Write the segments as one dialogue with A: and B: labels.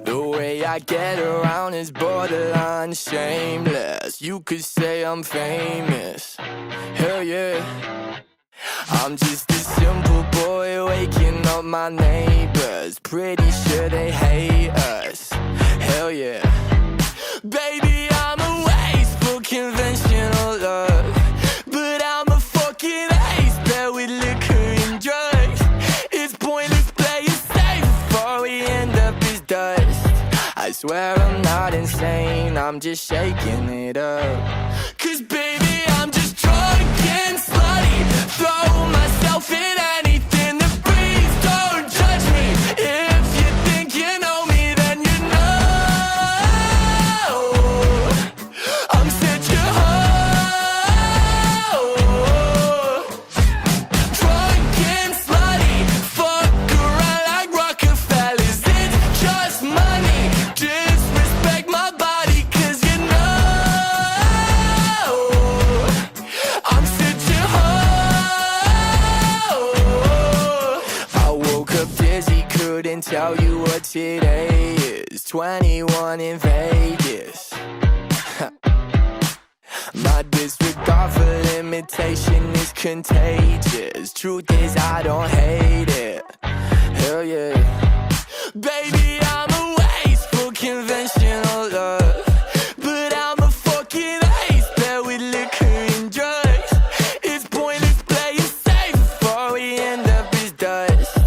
A: The way I get around is borderline shameless. You could say I'm famous. Hell yeah. I'm just a simple boy waking up my neighbors. Pretty sure they hate us. Hell yeah. Baby, I'm a waste for conventional love, but I'm a fucking ace bet with liquor and drugs. It's pointless playing safe before we end up as dust. I swear I'm not insane, I'm just shaking it up. Cause baby, I'm just drunk and slutty. Throw myself in anything that breathes. Don't judge me. If you think you know me, then you know I'm such a hoe. Drunk and slutty. Fuck around like Rockefellers. It's just money. Disrespect my body, cause you know I'm such a hoe. I woke up dizzy, couldn't tell you what today is. 21 in Vegas. My disregard for limitation is contagious. Truth is I don't hate it. Hell yeah. Baby, I'm a waste for conventional love, but I'm a fucking ace bet with liquor and drugs. It's pointless playing safe before we end up as dust.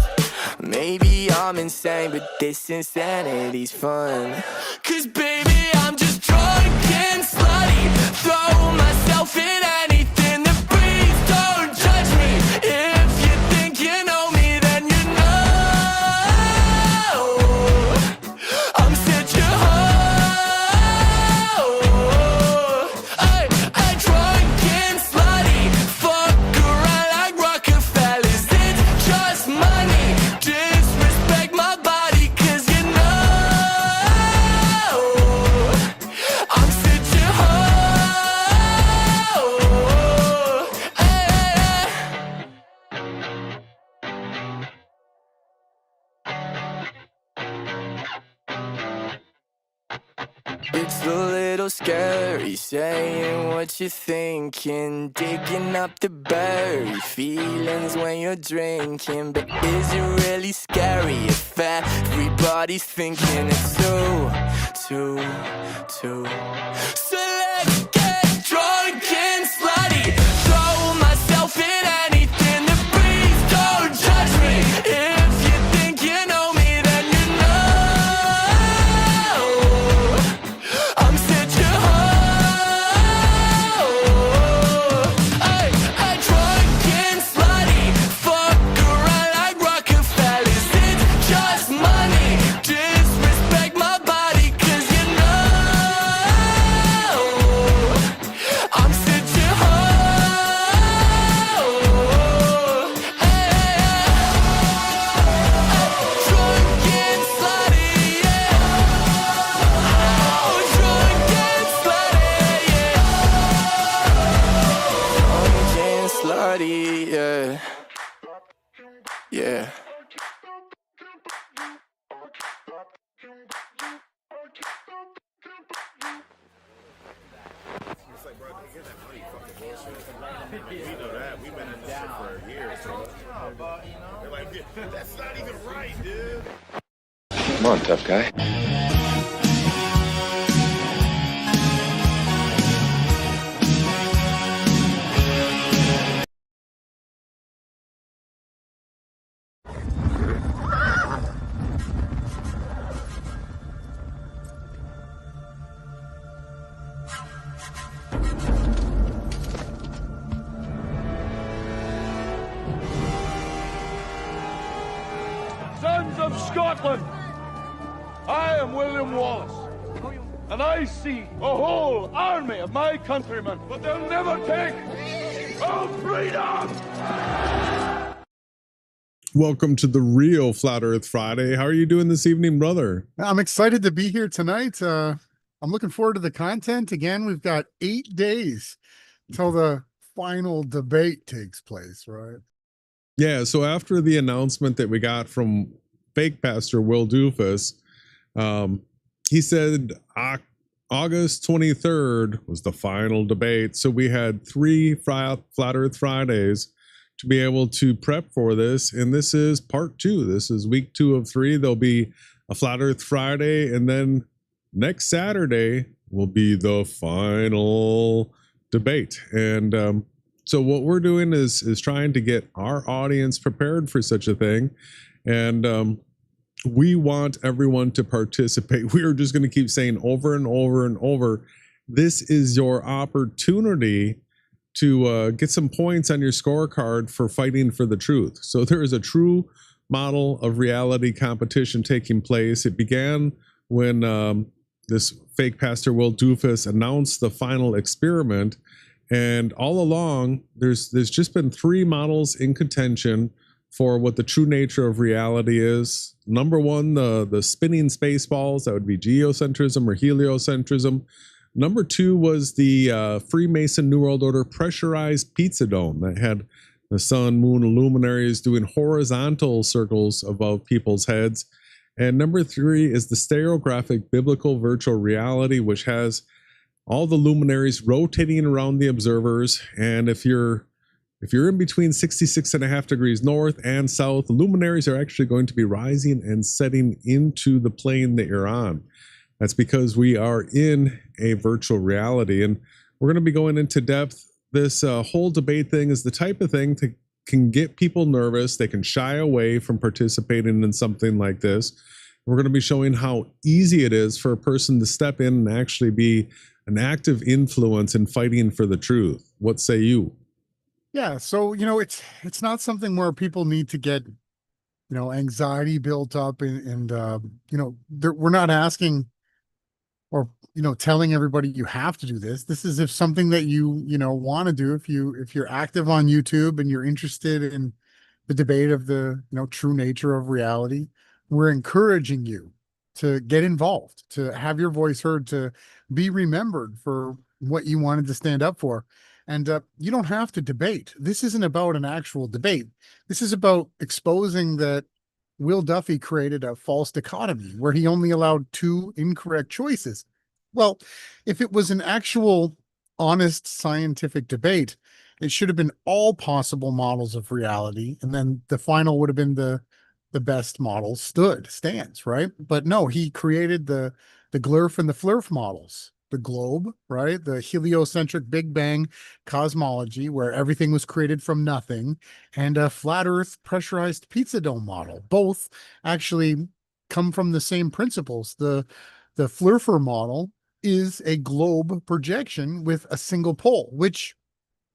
A: Maybe I'm insane, but this insanity's fun. Cause baby, I'm just drunk and slutty. Throw myself in anything that breathes. Don't judge me. If you think you know me, then you know I'm such a hoe. I drunk and slutty. Fuck around like Rockefellers. It's just money. Disrespect my body, cause you know I'm such a hoe. It's a little scary saying what you're thinking, digging up the buried feelings when you're drinking. But is it really scary if everybody's thinking it's too? So let's get drunk and slutty. Throw myself in anything that breathes. Don't judge me. If you think you know me, then you know I'm such a hoe. I drunk and slutty. Fuck around like Rockefellers. It's just money. Disrespect my body, cause you know I'm such a hoe. Drunk and slutty, yeah. Drunk and slutty, yeah. Drunk and slutty, yeah. Yeah.
B: It's like, bro, get that money, fucking bullshit. We know that. We've been in this shit for years, bro. They're like, that's not even right, dude.
C: Come on, tough guy.
D: Sons of Scotland, I am William Wallace, and I see a whole army of my countrymen, but they'll never take our freedom!
E: Welcome to the real Flat Earth Friday. How are you doing this evening, brother?
F: I'm excited to be here tonight. I'm looking forward to the content. Again, we've got 8 days till the final debate takes place, right?
E: Yeah, so after the announcement that we got from fake pastor Will Doofus, He said August 23rd was the final debate. So we had 3 Flat Earth Fridays to be able to prep for this. And this is part 2. This is week 2 of 3. There'll be a Flat Earth Friday. And then next Saturday will be the final debate. And so what we're doing is trying to get our audience prepared for such a thing. And we want everyone to participate. We are just going to keep saying over and over and over, this is your opportunity to get some points on your scorecard for fighting for the truth. So there is a true model of reality competition taking place. It began when this fake Pastor Will Doofus announced the final experiment. And all along, there's just been 3 models in contention for what the true nature of reality is. Number 1, the spinning space balls, that would be geocentrism or heliocentrism. Number 2 was the Freemason New World Order pressurized pizza dome that had the sun, moon, and luminaries doing horizontal circles above people's heads. And number 3 is the stereographic biblical virtual reality, which has all the luminaries rotating around the observers. And if you're in between 66.5 degrees north and south, the luminaries are actually going to be rising and setting into the plane that you're on. That's because we are in a virtual reality. And we're going to be going into depth. This whole debate thing is the type of thing that can get people nervous. They can shy away from participating in something like this. We're going to be showing how easy it is for a person to step in and actually be an active influence in fighting for the truth. What say you?
F: Yeah, so it's not something where people need to get anxiety built up, and we're not asking or telling everybody you have to do this. This is if something that you want to do. If you're active on YouTube and you're interested in the debate of the true nature of reality, we're encouraging you to get involved, to have your voice heard, to be remembered for what you wanted to stand up for. And you don't have to debate. This isn't about an actual debate. This is about exposing that Will Duffy created a false dichotomy where he only allowed 2 incorrect choices. Well, if it was an actual honest scientific debate, it should have been all possible models of reality. And then the final would have been the best model stands, right? But no, he created the glurf and the flurf models. The globe, right? The heliocentric Big Bang cosmology, where everything was created from nothing, and a flat Earth pressurized pizza dome model. Both actually come from the same principles. The Flurfer model is a globe projection with a single pole, which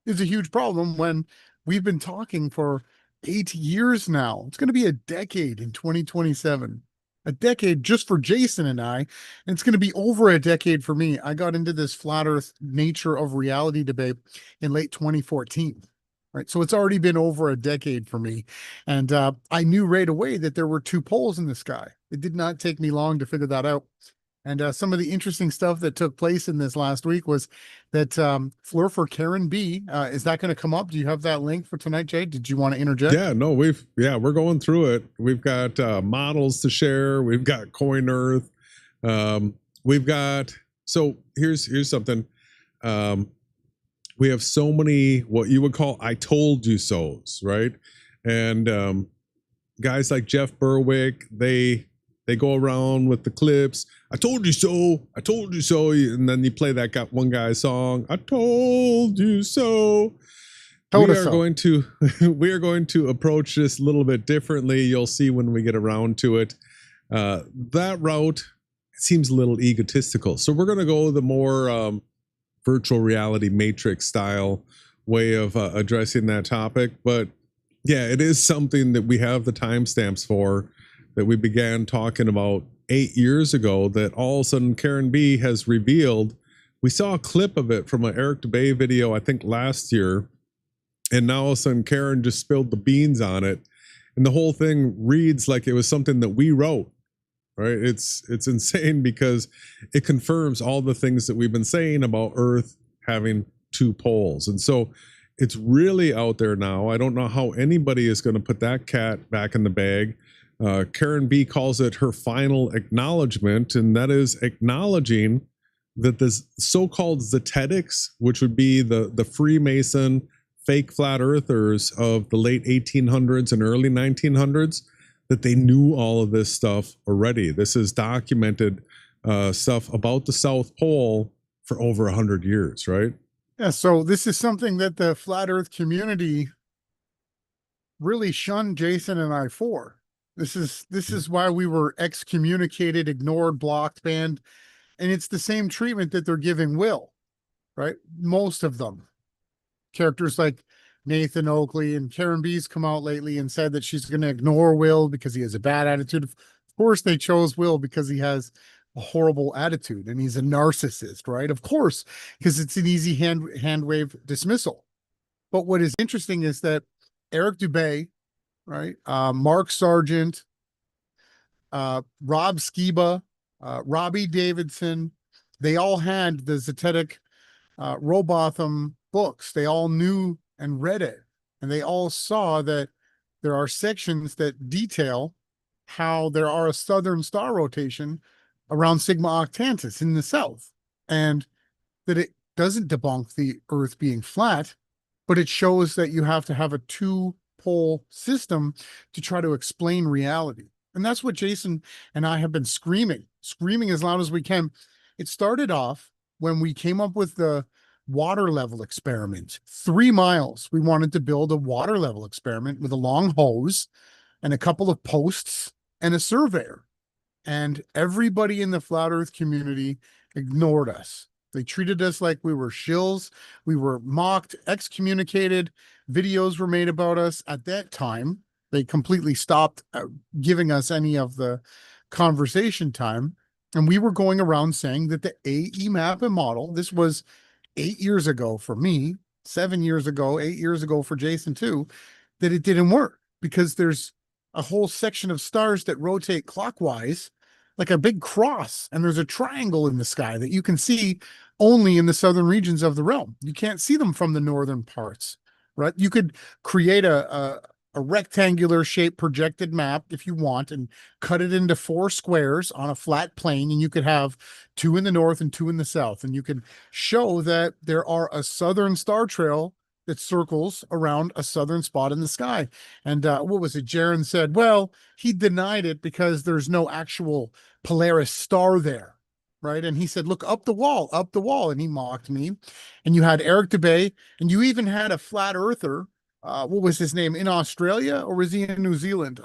F: is a huge problem when we've been talking for 8 years now. It's going to be a decade in 2027. A decade just for Jason and I, and it's going to be over a decade for me. I got into this flat Earth nature of reality debate in late 2014, right? So it's already been over a decade for me. And I knew right away that there were 2 poles in the sky. It did not take me long to figure that out. And some of the interesting stuff that took place in this last week was that Fleur for Karen B, is that going to come up? Do you have that link for tonight, Jay? Did you want to interject?
E: Yeah, no, we're going through it. We've got models to share. We've got Coin Earth. So here's something. We have so many, what you would call, I told you so's, right? And guys like Jeff Berwick, they go around with the clips. I told you so. I told you so. And then you play that one guy's song. I told you so. We are going to approach this a little bit differently. You'll see when we get around to it. That route seems a little egotistical. So we're going to go the more virtual reality matrix style way of addressing that topic. But yeah, it is something that we have the timestamps for, that we began talking about 8 years ago, that all of a sudden Karen B has revealed. We saw a clip of it from an Eric DeBay video, I think last year. And now all of a sudden Karen just spilled the beans on it. And the whole thing reads like it was something that we wrote, right? It's insane because it confirms all the things that we've been saying about Earth having 2 poles. And so it's really out there now. I don't know how anybody is going to put that cat back in the bag. Karen B calls it her final acknowledgement, and that is acknowledging that the so-called Zetetics, which would be the Freemason fake flat earthers of the late 1800s and early 1900s, that they knew all of this stuff already. This is documented stuff about the South Pole for over 100 years, right?
F: Yeah, so this is something that the flat earth community really shunned Jason and I for. This is why we were excommunicated, ignored, blocked, banned, and it's the same treatment that they're giving Will, right? Most of them. Characters like Nathan Oakley and Karen B's come out lately and said that she's going to ignore Will because he has a bad attitude. Of course, they chose Will because he has a horrible attitude and he's a narcissist, right? Of course, because it's an easy hand wave dismissal. But what is interesting is that Eric Dubay, right? Mark Sargent, Rob Skiba, Robbie Davidson, they all had the Zetetic Robotham books. They all knew and read it, and they all saw that there are sections that detail how there are a southern star rotation around Sigma Octantis in the south, and that it doesn't debunk the Earth being flat, but it shows that you have to have a two-pole system to try to explain reality. And that's what Jason and I have been screaming as loud as we can. It started off when we came up with the water level experiment. 3 miles. We wanted to build a water level experiment with a long hose and a couple of posts and a surveyor. And everybody in the flat earth community ignored us. They treated us like we were shills. We were mocked, excommunicated. Videos were made about us. At that time, they completely stopped giving us any of the conversation time. And we were going around saying that the AE map and model, this was 8 years ago for me, 7 years ago, 8 years ago for Jason too, that it didn't work because there's a whole section of stars that rotate clockwise like a big cross, and there's a triangle in the sky that you can see only in the southern regions of the realm. You can't see them from the northern parts, right? You could create a rectangular shaped projected map if you want and cut it into 4 squares on a flat plane, and you could have 2 in the north and 2 in the south, and you could show that there are a southern star trail that circles around a southern spot in the sky. And what was it? Jaron said, well, he denied it because there's no actual Polaris star there, right? And he said, look, up the wall, and he mocked me. And you had Eric Dubay, and you even had a flat earther, what was his name, in Australia, or was he in New Zealand?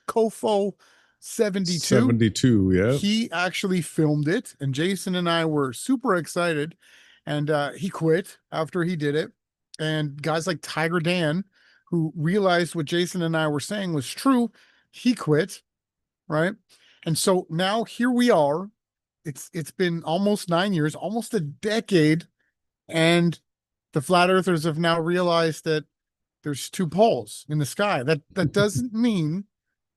F: Kofo 72.
E: 72, yeah.
F: He actually filmed it, and Jason and I were super excited, and he quit after he did it. And guys like Tiger Dan, who realized what Jason and I were saying was true, he quit, right? And so now here we are. It's been almost 9 years, almost a decade, and the flat earthers have now realized that there's 2 poles in the sky. That doesn't mean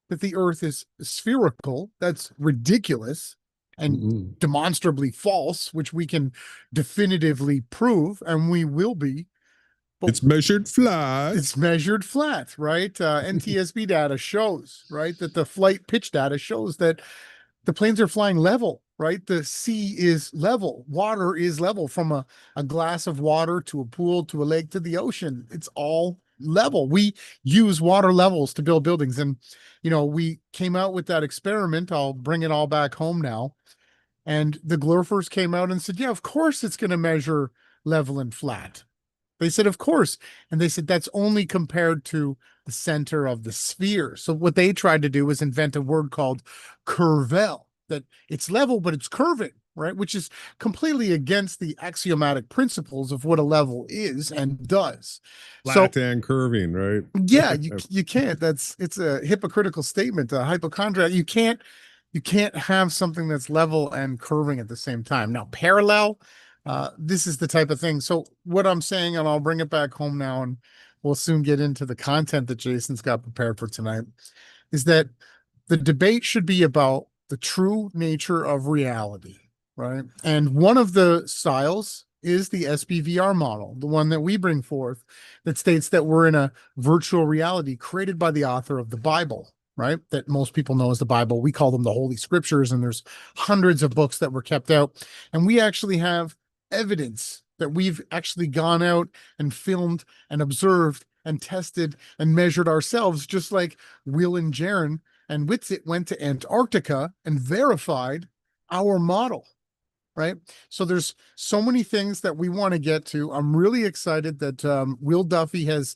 F: that the Earth is spherical. That's ridiculous and demonstrably false, which we can definitively prove, and we will be. But
E: it's measured flat.
F: It's measured flat, right? NTSB data shows, right, that the flight pitch data shows that the planes are flying level, right? The sea is level. Water is level from a glass of water to a pool to a lake to the ocean. It's all level. We use water levels to build buildings. And, you know, we came out with that experiment. I'll bring it all back home now. And the Glurfers came out and said, yeah, of course it's going to measure level and flat. They said, of course. And they said, that's only compared to the center of the sphere. So what they tried to do was invent a word called curvel, that it's level, but it's curving, right? Which is completely against the axiomatic principles of what a level is and does.
E: Flat and curving, right?
F: Yeah, you can't. It's a hypocritical statement, a hypochondriac. You can't have something that's level and curving at the same time. Now, parallel, this is the type of thing. So what I'm saying, and I'll bring it back home now, and we'll soon get into the content that Jason's got prepared for tonight, is that the debate should be about the true nature of reality, right? And one of the styles is the SBVR model, the one that we bring forth, that states that we're in a virtual reality created by the author of the Bible. right? That most people know as the Bible. We call them the Holy Scriptures, and there's hundreds of books that were kept out. And we actually have evidence that we've actually gone out and filmed and observed and tested and measured ourselves, just like Will and Jaron and Witsit went to Antarctica and verified our model. Right. So there's so many things that we want to get to. I'm really excited that Will Duffy has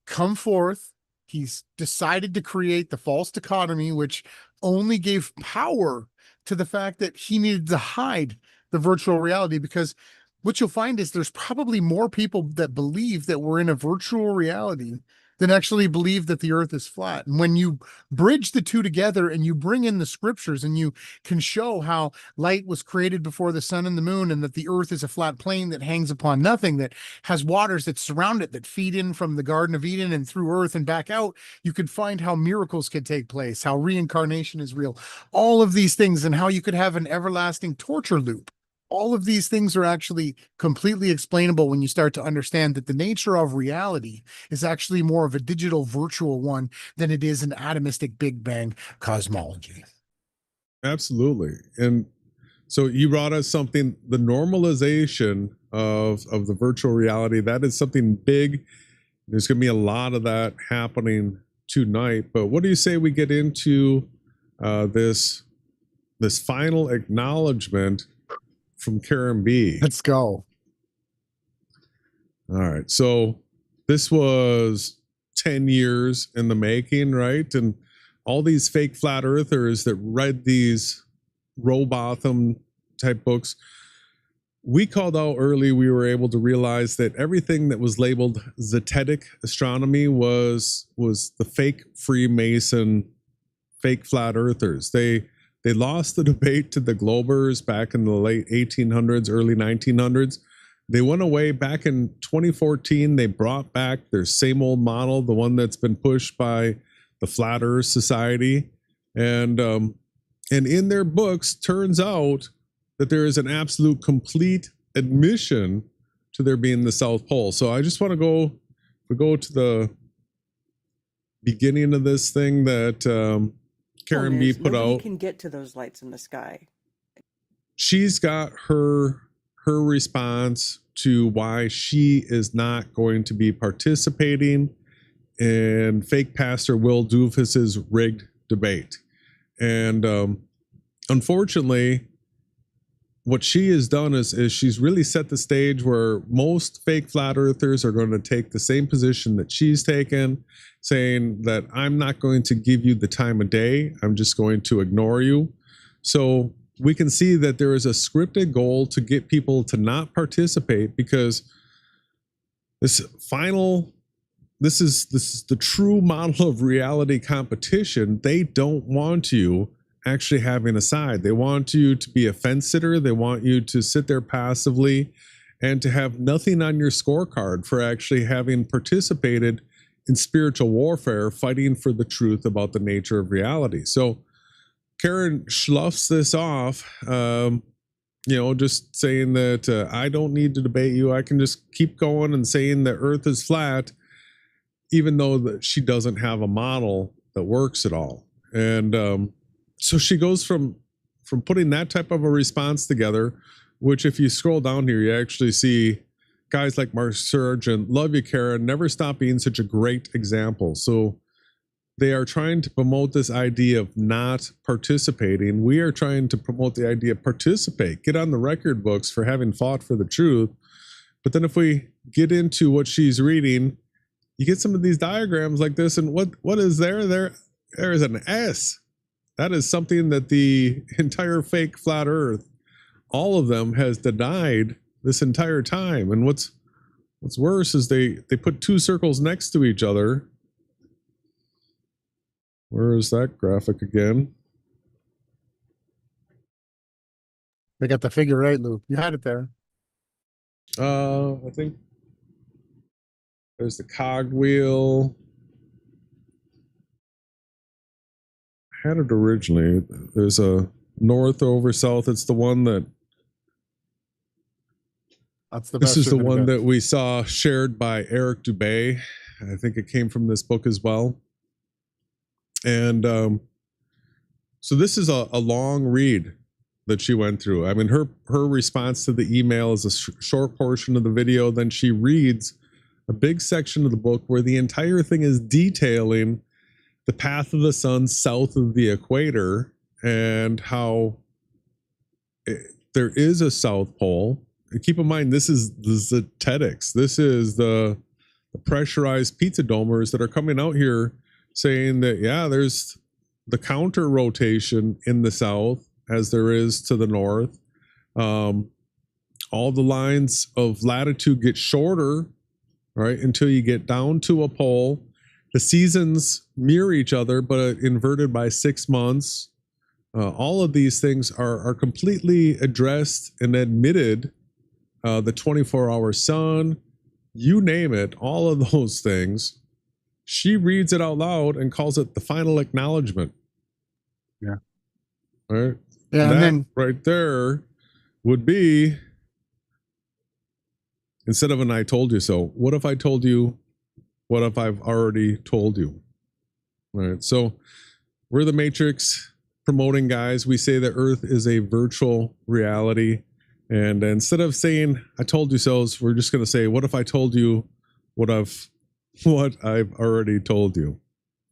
F: come forth. He's decided to create the false dichotomy, which only gave power to the fact that he needed to hide the virtual reality, because what you'll find is there's probably more people that believe that we're in a virtual reality than actually believe that the earth is flat. And when you bridge the two together and you bring in the scriptures and you can show how light was created before the sun and the moon, and that the earth is a flat plane that hangs upon nothing, that has waters that surround it, that feed in from the Garden of Eden and through earth and back out, you could find how miracles could take place, how reincarnation is real, all of these things, and how you could have an everlasting torture loop. All of these things are actually completely explainable when you start to understand that the nature of reality is actually more of a digital virtual one than it is an atomistic Big Bang cosmology.
E: Absolutely. And so you brought us something, the normalization of the virtual reality. That is something big. There's going to be a lot of that happening tonight. But what do you say we get into this final acknowledgement from Karen B?
F: Let's go.
E: All right. So this was 10 years in the making, right? And all these fake flat earthers that read these Robotham type books, we called out early, we were able to realize that everything that was labeled zetetic astronomy was the fake Freemason, fake flat earthers. They lost the debate to the Globers back in the late 1800s, early 1900s. They went away back in 2014. They brought back their same old model, the one that's been pushed by the Flat Earth Society. And in their books, turns out that there is an absolute complete admission to there being the South Pole. So I just want to go to the beginning of this thing that Karen B put out.
G: Can get to those lights in the sky.
E: She's got her response to why she is not going to be participating in fake pastor Will Doofus's rigged debate. And unfortunately, what she has done is she's really set the stage where most fake flat earthers are going to take the same position that she's taken, saying that I'm not going to give you the time of day. I'm just going to ignore you. So we can see that there is a scripted goal to get people to not participate, because this is the true model of reality competition. They don't want you actually having a side. They want you to be a fence sitter. They want you to sit there passively and to have nothing on your scorecard for actually having participated in spiritual warfare, fighting for the truth about the nature of reality. So Karen schluffs this off, just saying that I don't need to debate you. I can just keep going and saying that Earth is flat, even though that she doesn't have a model that works at all. And so she goes from putting that type of a response together, which if you scroll down here, you actually see guys like Mark Surgeon, love you, Karen, never stop being such a great example. So they are trying to promote this idea of not participating. We are trying to promote the idea of participate, get on the record books for having fought for the truth. But then if we get into what she's reading, you get some of these diagrams like this, and what is there? There is an S. That is something that the entire fake flat earth, all of them, has denied this entire time. And what's worse is they put two circles next to each other. Where is that graphic again?
F: They got the figure eight loop. You had it there.
E: I think there's the cogwheel. I had it originally. There's a north over south. It's the one that.
F: That's the
E: This
F: best
E: is the
F: you're gonna
E: one
F: get.
E: that we saw shared by Eric Dubay. I think it came from this book as well. And so this is a long read that she went through. I mean, her response to the email is a short portion of the video. Then she reads a big section of the book where the entire thing is detailing the path of the sun south of the equator and how there is a South Pole. And keep in mind, this is the Zetetics. This is the pressurized pizza domers that are coming out here saying that, yeah, there's the counter rotation in the south as there is to the north. All the lines of latitude get shorter, right, until you get down to a pole. The seasons mirror each other, but inverted by 6 months. All of these things are completely addressed and admitted. The 24-hour sun, you name it, all of those things. She reads it out loud and calls it the final acknowledgement.
F: Yeah.
E: Right.
F: Yeah.
E: That
F: And then
E: right there would be, instead of an I told you so, what if I told you, what if I've already told you? All right. So we're the Matrix promoting guys. We say that Earth is a virtual reality. And instead of saying I told you so, we're just going to say, what if I told you what I've already told you?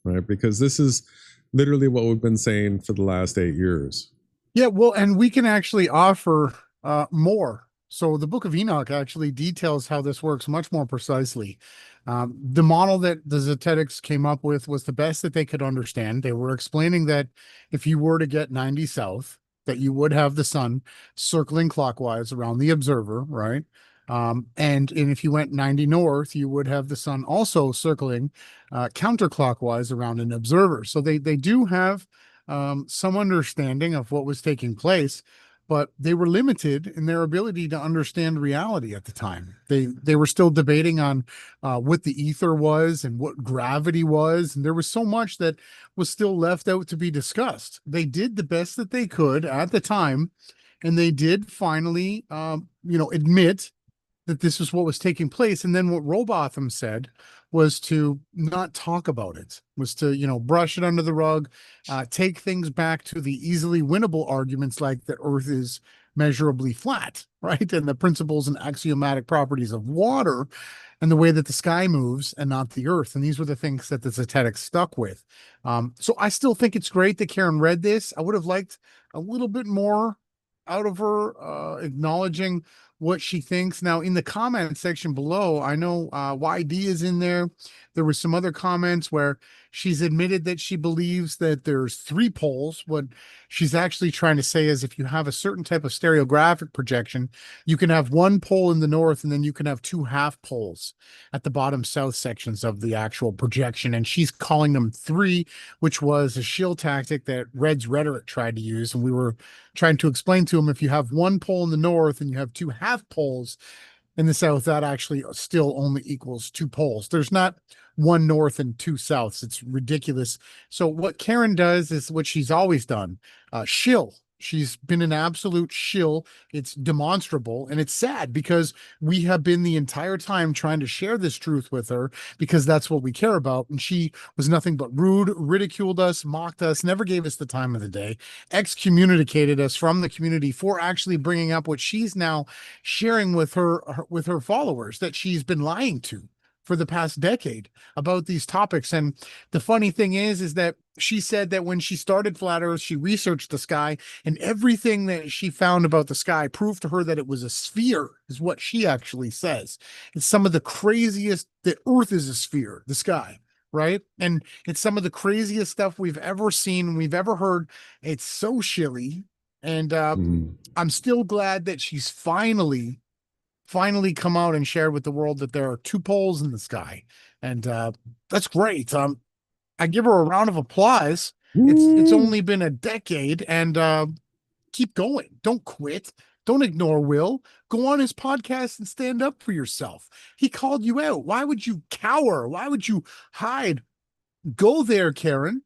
E: Right? Because this is literally what we've been saying for the last 8 years.
F: yeah, well, and we can actually offer more. So the Book of Enoch actually details how this works much more precisely. The model that the Zetetics came up with was the best that they could understand. They were explaining that if you were to get 90 south, that you would have the sun circling clockwise around the observer, right? And if you went 90 north, you would have the sun also circling counterclockwise around an observer. So they do have some understanding of what was taking place, but they were limited in their ability to understand reality at the time. They were still debating on what the ether was and what gravity was, and there was so much that was still left out to be discussed. They did the best that they could at the time, and they did finally, admit that this is what was taking place. And then what Robotham said was to not talk about it, was to, brush it under the rug, take things back to the easily winnable arguments like that Earth is measurably flat, right? And the principles and axiomatic properties of water and the way that the sky moves and not the Earth. And these were the things that the Zetetics stuck with. So I still think it's great that Karen read this. I would have liked a little bit more out of her, acknowledging what she thinks. Now, in the comment section below, I know YD is in there. There were some other comments where she's admitted that she believes that there's 3 poles. What she's actually trying to say is if you have a certain type of stereographic projection, you can have 1 pole in the north and then you can have 2 half poles at the bottom south sections of the actual projection. And she's calling them 3, which was a shield tactic that Red's rhetoric tried to use. And we were trying to explain to him, if you have 1 pole in the north and you have 2 half poles in the south, that actually still only equals 2 poles. There's not 1 north and 2 souths. It's ridiculous. So what Karen does is what she's always done, shill. She's been an absolute shill. It's demonstrable, and it's sad because we have been the entire time trying to share this truth with her because that's what we care about. And she was nothing but rude, ridiculed us, mocked us, never gave us the time of the day, excommunicated us from the community for actually bringing up what she's now sharing with her followers that she's been lying to for the past decade about these topics. And the funny thing is that she said that when she started Flat Earth, she researched the sky, and everything that she found about the sky proved to her that it was a sphere, is what she actually says. It's some of the craziest, the Earth is a sphere, the sky, right? And it's some of the craziest stuff we've ever seen, we've ever heard. It's so shilly. And I'm still glad that she's finally come out and shared with the world that there are 2 poles in the sky. And that's great. I give her a round of applause. It's only been a decade, and keep going. Don't quit. Don't ignore Will. Go on his podcast and stand up for yourself. He called you out. Why would you cower? Why would you hide? Go there, Karen.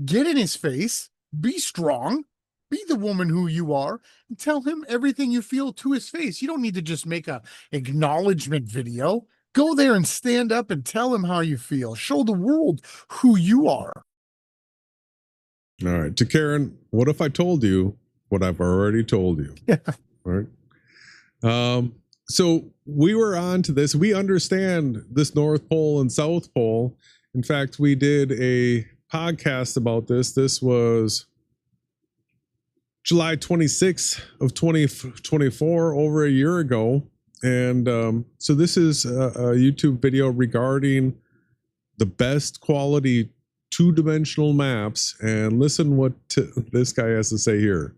F: Get in his face. Be strong. Be the woman who you are and tell him everything you feel to his face. You don't need to just make a acknowledgement video. Go there and stand up and tell him how you feel. Show the world who you are.
E: All right. To Karen, what if I told you what I've already told you?
F: Yeah.
E: All right. So we were on to this. We understand this North Pole and South Pole. In fact, we did a podcast about this. This was July 26th of 2024, over a year ago. And so this is a YouTube video regarding the best quality two-dimensional maps. And listen what this guy has to say here.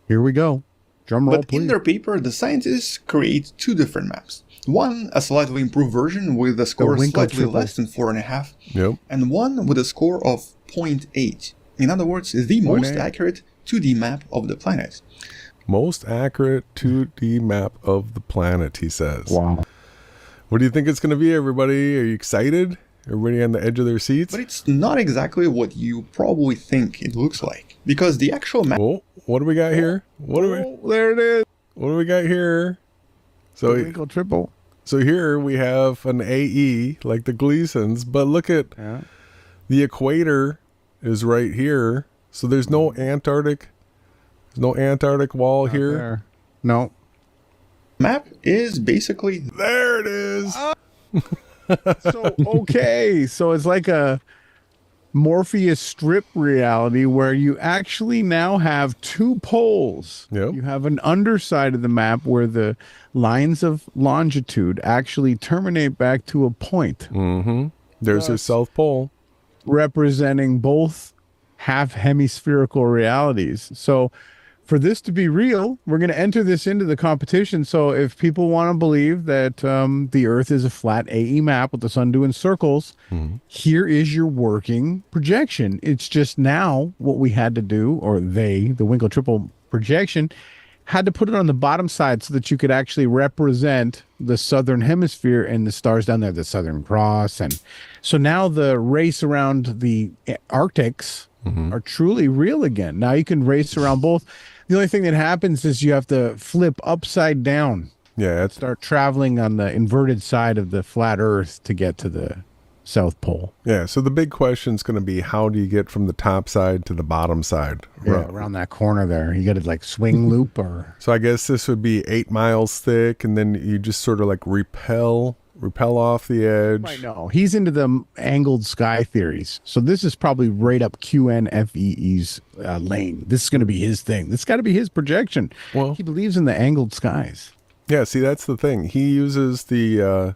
F: Here we go. Drum roll,
H: But
F: please.
H: in their paper, the scientists create two different maps. One, a slightly improved version with a score
F: Winkle
H: slightly
F: triple.
H: less than 4.5,
E: Yep.
H: and one with a score of 0.8. In other words, the most
F: 0.8.
H: accurate 2D map of the planet.
I: Most accurate 2D map of the planet, he says.
F: Wow.
I: What do you think it's going to be, everybody? Are you excited? Everybody on the edge of their seats?
H: But it's not exactly what you probably think it looks like, because the actual map
I: Oh, what do we got here? What do we?
F: There it is.
I: What do we got here? So,
F: Winkle triple.
I: so here we have an AE like the Gleasons, but look at
F: Yeah.
I: the equator is right here. So there's no Antarctic. There's no Antarctic wall here.
F: There. No.
H: map is basically
I: There it is.
F: So okay, so it's like a Morpheus strip reality where you actually now have two poles.
I: Yep.
F: You have an underside of the map where the lines of longitude actually terminate back to a point,
I: Mm-hmm. There's your South Pole.
F: representing both half hemispherical realities. So for this to be real, we're going to enter this into the competition. So if people want to believe that the Earth is a flat AE map with the sun doing circles, here is your working projection. It's just now what we had to do, or the Winkle triple projection, had to put it on the bottom side so that you could actually represent the southern hemisphere and the stars down there, the Southern Cross. And so now the race around the Arctics are truly real again. Now you can race around both. The only thing that happens is you have to flip upside down,
I: Yeah, it's
F: start traveling on the inverted side of the flat Earth to get to the South Pole.
I: yeah. So the big question is going to be, how do you get from the top side to the bottom side?
F: Yeah, around that corner there. You got to like swing loop or...
I: So I guess this would be 8 miles thick, and then you just sort of like repel off the edge.
F: Right, no, he's into the angled sky theories. So this is probably right up QNFEE's lane. This is going to be his thing. This got to be his projection.
I: Well-
F: He believes in the angled skies.
I: Yeah, see, that's the thing. He uses the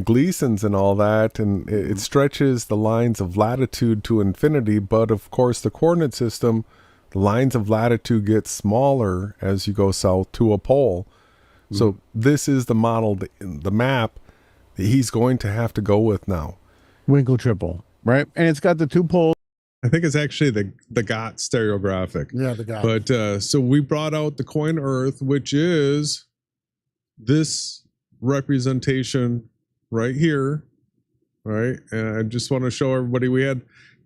I: Gleasons and all that, and it stretches the lines of latitude to infinity. But of course, the coordinate system, the lines of latitude get smaller as you go south to a pole. So this is the model, the map that he's going to have to go with now.
F: Winkle triple, right? And it's got the two poles.
E: I think it's actually the GOT stereographic.
F: Yeah, the guy.
E: But so we brought out the coin Earth, which is this representation right here. Right. And I just want to show everybody, we had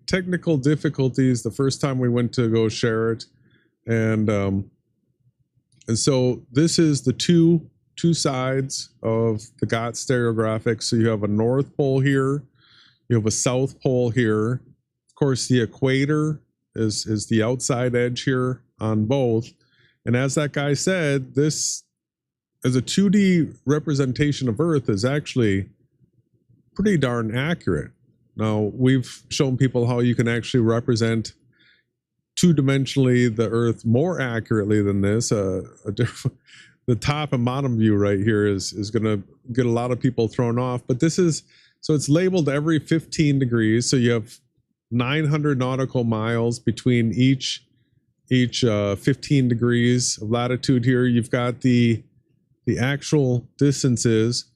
E: technical difficulties the first time we went to go share it. And so this is the two sides of the GOT stereographic. So you have a North Pole here, you have a South Pole here. Of course, the equator is the outside edge here on both. And as that guy said, this as a 2D representation of Earth is actually pretty darn accurate. Now, we've shown people how you can actually represent two-dimensionally the Earth more accurately than this. The top and bottom view right here is going to get a lot of people thrown off. But this is, so it's labeled every 15 degrees. So you have 900 nautical miles between each 15 degrees of latitude here. You've got the actual distances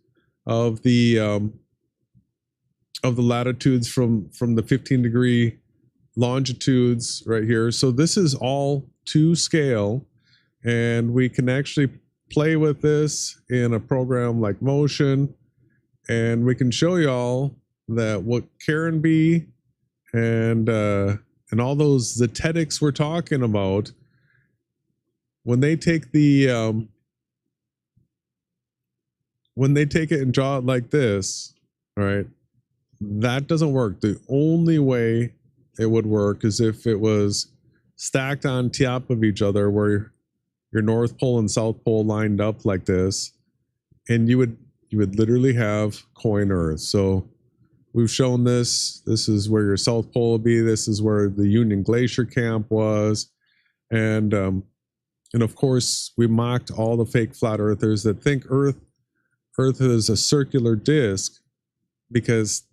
E: of the latitudes from the 15 degree longitudes right here. So this is all to scale, and we can actually play with this in a program like Motion, and we can show y'all that what Karen B and all those Zetetics we're talking about, when they take the when they take it and draw it like this, all right, that doesn't work. The only way it would work is if it was stacked on top of each other, where your North Pole and South Pole lined up like this, and you would literally have coin Earth. So we've shown this. This is where your South Pole will be. This is where the Union Glacier camp was, and of course we mocked all the fake flat earthers that think Earth is a circular disc, because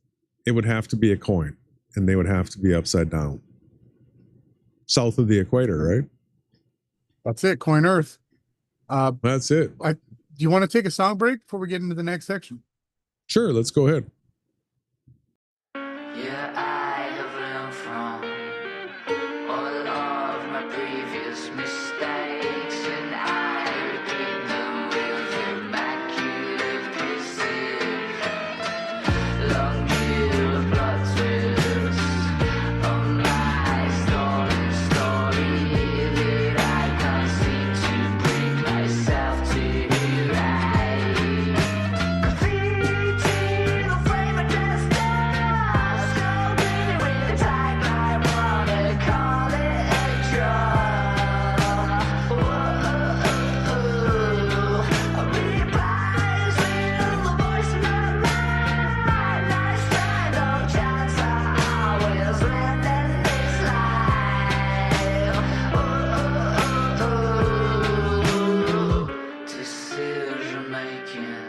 E: it would have to be a coin, and they would have to be upside down, south of the equator, right?
F: That's it. Coin Earth.
E: That's it.
F: Do you want to take a song break before we get into the next section?
E: Sure, let's go ahead.
A: Yeah, I have learned from all of my previous mistakes, and I repeat them with immaculate precision. Long view of plot twists on my story that I can't seem to bring myself to write. Graffiti, the frame of destiny, scoping with the tagline, wanna call it a draw. I reprise with the voice of my mind. Nice try, no chance, I always land in this life. Decision making,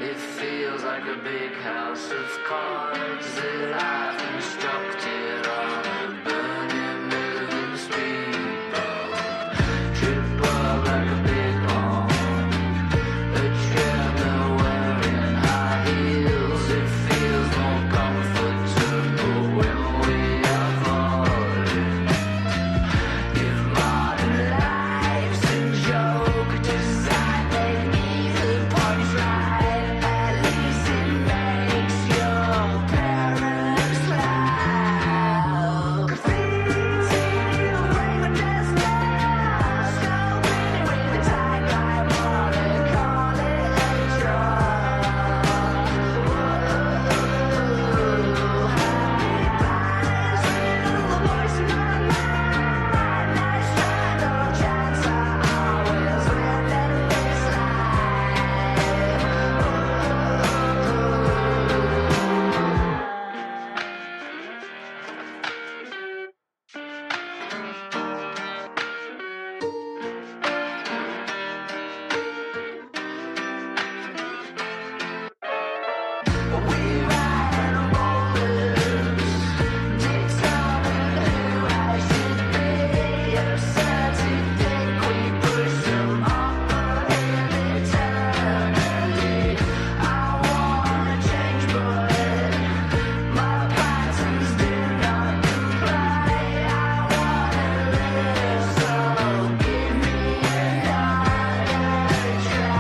A: it feels like a big house of cards that I've constructed on a burning moving speedboat. Trip up like a big bomb, a tremor wearing high heels. It feels more comfortable when we are falling. If modern life's a joke, design make me the punchline. At least it makes your parents laugh. Graffiti, the frame of destiny, scoping with the tagline, wanna call it a draw. Reprise with the voice of my mind. Nice try, no chance, I always land in this We ride on rollers, determine who I should be. Absurd to think we push them up ahead eternally. I wanna change, but my patterns do not comply. I wanna live, so give me another try.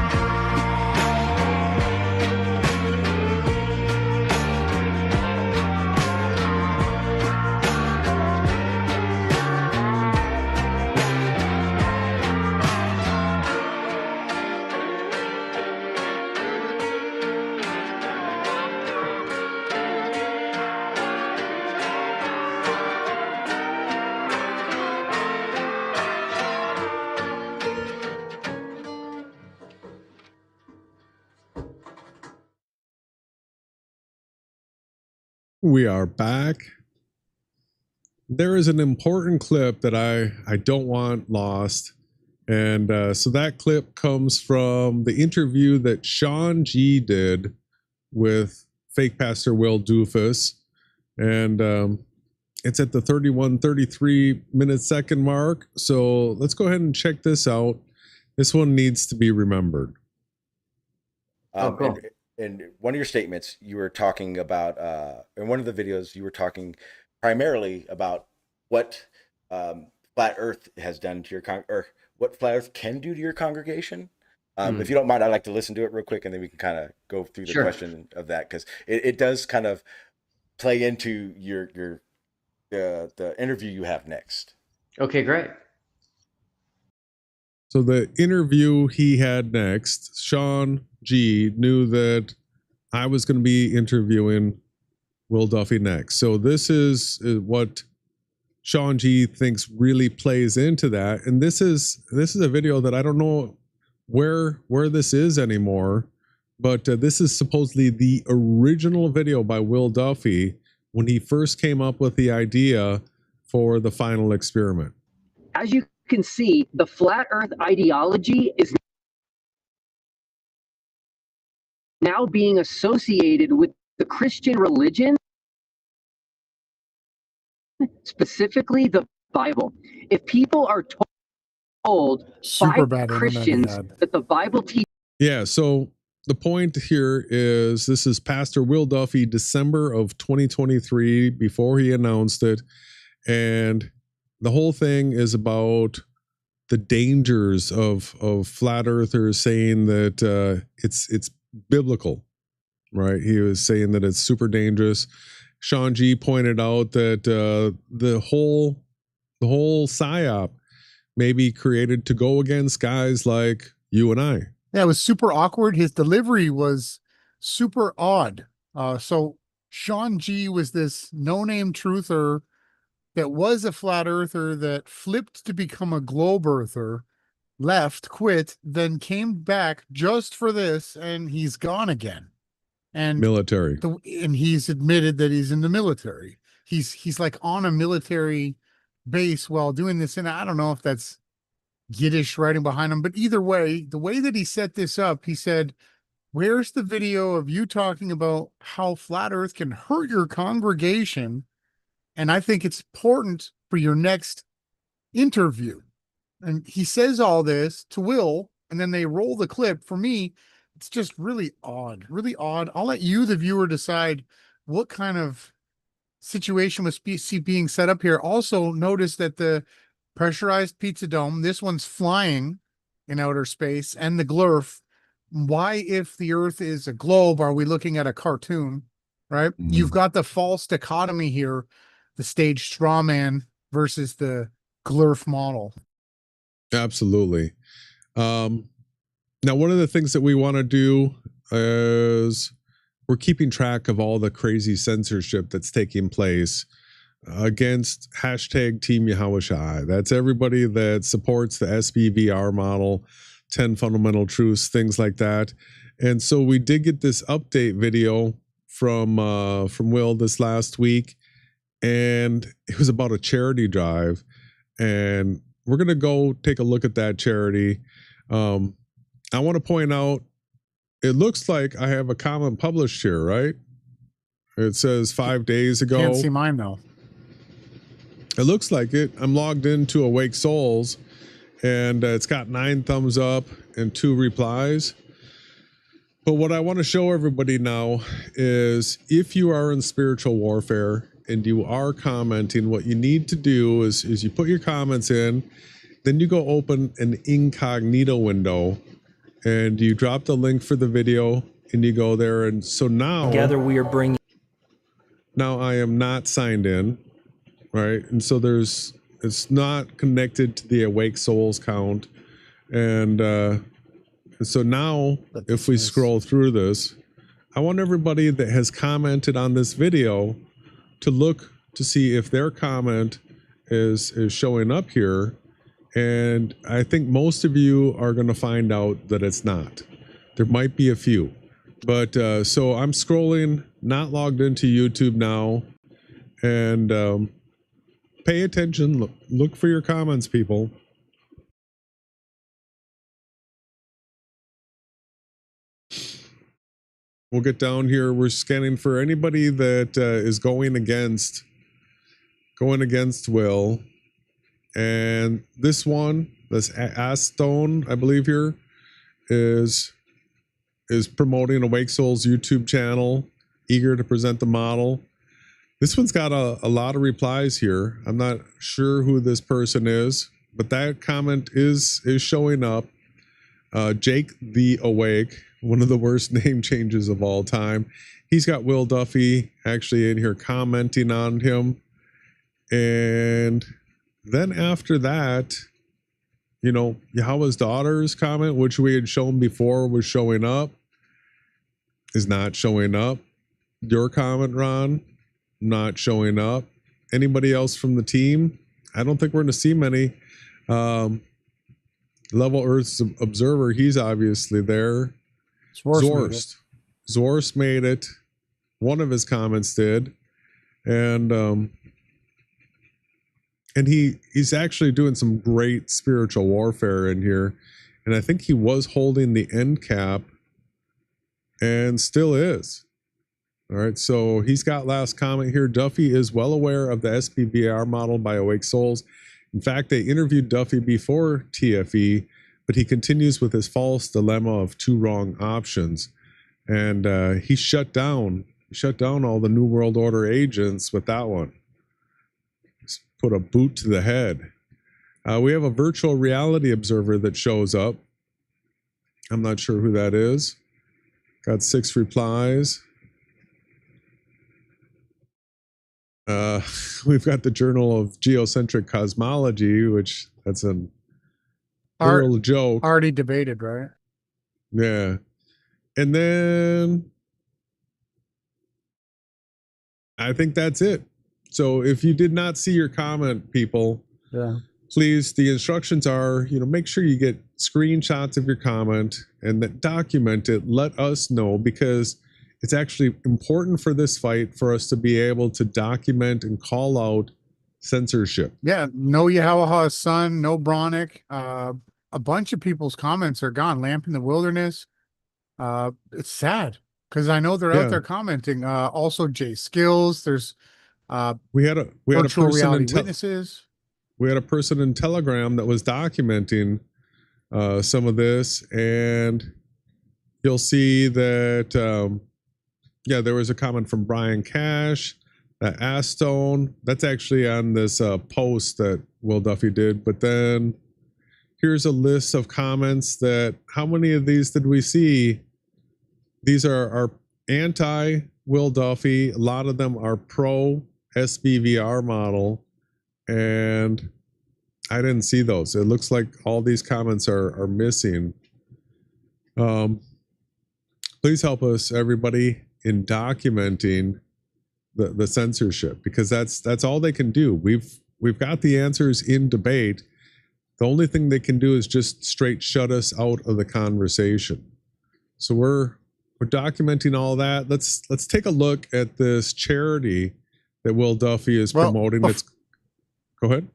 E: We are back. There is an important clip that I don't want lost. And so that clip comes from the interview that Sean G did with fake Pastor Will Doofus. And it's at the 33 minute second mark. So let's go ahead and check this out. This one needs to be remembered.
J: Cool. In one of your statements, you were talking about, in one of the videos, you were talking primarily about what flat Earth has done to your or what flat Earth can do to your congregation. If you don't mind, I'd like to listen to it real quick, and then we can kind of go through the question of that, because it does kind of play into the interview you have next.
K: Okay, great.
E: So the interview he had next, Sean G knew that I was going to be interviewing Will Duffy next. So this is what Sean G thinks really plays into that. And this is a video that I don't know where this is anymore, but this is supposedly the original video by Will Duffy when he first came up with the idea for the final experiment.
K: As you can see, the flat earth ideology is now being associated with the Christian religion, specifically the Bible. If people are told by Christians that the Bible teaches.
E: Yeah, so the point here is this is Pastor Will Duffy, December of 2023, before he announced it. And the whole thing is about the dangers of flat earthers saying that it's biblical, right? He was saying that it's super dangerous. Sean G pointed out that the whole psyop may be created to go against guys like you and I.
F: Yeah, it was super awkward. His delivery was super odd. So Sean G was this no-name truther that was a flat earther that flipped to become a globe earther, left, quit, then came back just for this, and he's gone again. And
E: military.
F: And he's admitted that he's in the military. He's like on a military base while doing this, and I don't know if that's Yiddish writing behind him, but either way, the way that he set this up, he said, where's the video of you talking about how flat earth can hurt your congregation? And I think it's important for your next interview. And he says all this to Will, and then they roll the clip. For me, it's just really odd, really odd. I'll let you, the viewer, decide what kind of situation was being set up here. Also, notice that the pressurized pizza dome, this one's flying in outer space, and the glurf. Why, if the earth is a globe, are we looking at a cartoon, right? Mm-hmm. You've got the false dichotomy here, the stage straw man versus the glurf model.
E: Absolutely. Now, one of the things that we want to do is we're keeping track of all the crazy censorship that's taking place against hashtag Team Yahawashai. That's everybody that supports the SBVR model, 10 fundamental truths, things like that. And so we did get this update video from Will this last week, and it was about a charity drive. And we're going to go take a look at that charity. I want to point out, it looks like I have a comment published here, right? It says 5 days ago.
F: Can't see mine though.
E: It looks like it. I'm logged into Awake Souls, and it's got 9 thumbs up and 2 replies. But what I want to show everybody now is if you are in spiritual warfare and you are commenting, what you need to do is you put your comments in, then you go open an incognito window, and you drop the link for the video, and you go there. And so now
A: together we are bringing.
E: Now I am not signed in, right? And so it's not connected to the Awake Souls count. And so now if we scroll through this, I want everybody that has commented on this video to look to see if their comment is showing up here. And I think most of you are going to find out that it's not. There might be a few, but so I'm scrolling, not logged into YouTube now, and pay attention. Look for your comments, people. We'll get down here. We're scanning for anybody that is going against Will. And this one, this Astone, I believe here, is promoting Awake Souls YouTube channel, eager to present the model. This one's got a lot of replies here. I'm not sure who this person is, but that comment is showing up. Jake the Awake, one of the worst name changes of all time. He's got Will Duffy actually in here commenting on him. And then after that, you know, Yahweh's daughter's comment, which we had shown before was showing up, is not showing up. Your comment, Ron, not showing up. anybody else from the team? I don't think we're going to see many. Level Earth's Observer, he's obviously there. Zorst made it. One of his comments did. And he's actually doing some great spiritual warfare in here. And I think he was holding the end cap and still is. All right, so he's got last comment here. Duffy is well aware of the SBVR model by Awake Souls. In fact, they interviewed Duffy before TFE, but he continues with his false dilemma of two wrong options. And he shut down all the New World Order agents with that one. Just put a boot to the head. We have a virtual reality observer that shows up. I'm not sure who that is. Got 6 replies. We've got the Journal of Geocentric Cosmology, which that's a real joke.
F: Already debated, right?
E: Yeah. And then I think that's it. So if you did not see your comment, people, please, the instructions are, make sure you get screenshots of your comment and that document it. Let us know, because it's actually important for this fight for us to be able to document and call out censorship.
F: Yeah, no Yahawashai's son, no Bronick. A bunch of people's comments are gone. Lamp in the Wilderness. It's sad because I know they're out there commenting. Also, Jay Skills. There's
E: we had a
F: virtual
E: person
F: reality witnesses.
E: We had a person in Telegram that was documenting some of this, and you'll see that. There was a comment from Brian Cash, Astone. That's actually on this post that Will Duffy did. But then here's a list of comments that, how many of these did we see? These are anti-Will Duffy. A lot of them are pro-SBVR model. And I didn't see those. It looks like all these comments are missing. Please help us, everybody, in documenting the censorship, because that's all they can do. We've got the answers in debate. The only thing they can do is just straight shut us out of the conversation. So we're documenting all that. Let's take a look at this charity that Will Duffy is promoting. Go ahead.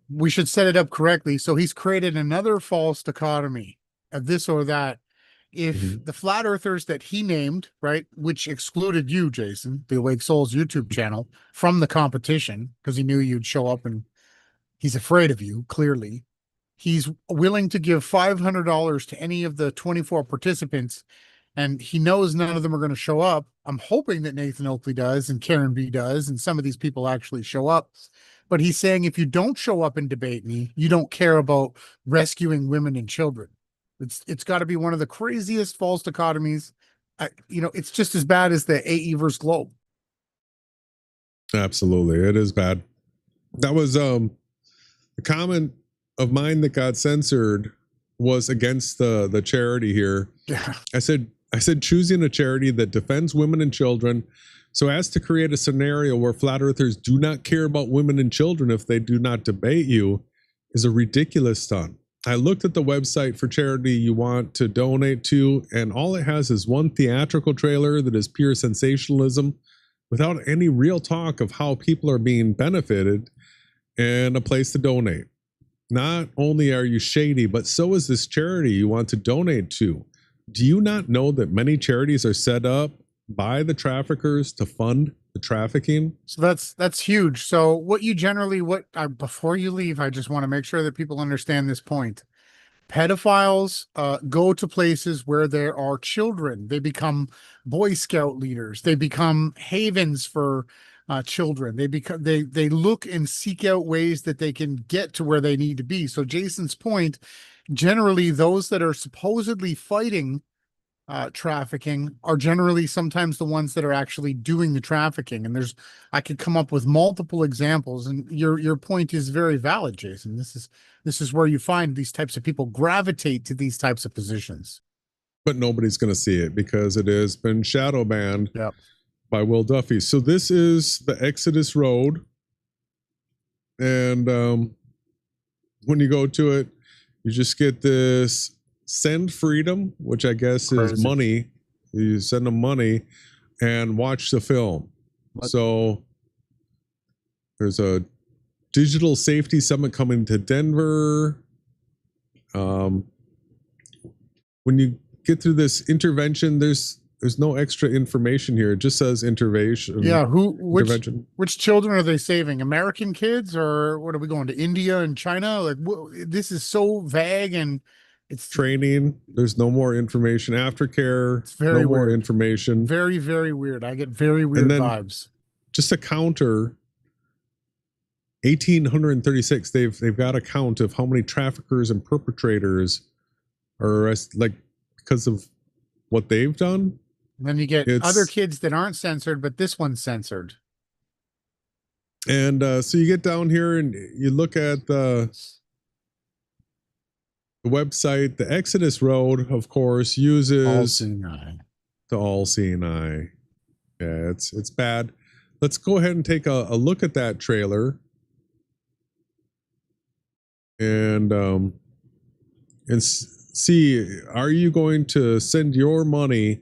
F: We should set it up correctly. So he's created another false dichotomy of this or that. If the flat earthers that he named, right, which excluded you, Jason, the Awake Souls YouTube channel, from the competition, because he knew you'd show up and he's afraid of you, clearly, he's willing to give $500 to any of the 24 participants, and he knows none of them are going to show up. I'm hoping that Nathan Oakley does and Karen B does, and some of these people actually show up. But he's saying, if you don't show up and debate me, you don't care about rescuing women and children. It's got to be one of the craziest false dichotomies. It's just as bad as the AE versus Globe.
E: Absolutely, it is bad. That was a comment of mine that got censored was against the charity here.
F: Yeah,
E: I said choosing a charity that defends women and children so as to create a scenario where flat earthers do not care about women and children if they do not debate you is a ridiculous stunt. I looked at the website for charity you want to donate to, and all it has is one theatrical trailer that is pure sensationalism without any real talk of how people are being benefited, and a place to donate. Not only are you shady, but so is this charity you want to donate to. Do you not know that many charities are set up by the traffickers to fund the trafficking?
F: So that's huge. So before you leave, I just want to make sure that people understand this point. Pedophiles go to places where there are children. They become Boy Scout leaders. They become havens for children. They look and seek out ways that they can get to where they need to be. So Jason's point, generally those that are supposedly fighting trafficking are generally sometimes the ones that are actually doing the trafficking. And I could come up with multiple examples, and your point is very valid, Jason. This is where you find these types of people gravitate to these types of positions.
E: But nobody's going to see it because it has been shadow banned by Will Duffy. So this is the Exodus Road. And when you go to it, you just get this send freedom, which I guess is money. You send them money and watch the film. So there's a digital safety summit coming to Denver. When you get through this intervention, there's no extra information here. It just says intervention.
F: Yeah, which children are they saving? American kids, or what are we going to India and China? Like, this is so vague, and it's
E: training. There's no more information. Aftercare.
F: It's very
E: no more
F: weird.
E: Information.
F: Very, very weird. I get very weird vibes.
E: Just a counter. 1,836. They've got a count of how many traffickers and perpetrators are arrested, like because of what they've done.
F: And then you get other kids that aren't censored, but this one's censored.
E: And so you get down here and you look at the website. The Exodus Road, of course, uses the all-seeing eye. Yeah, it's bad. Let's go ahead and take a look at that trailer. And see, are you going to send your money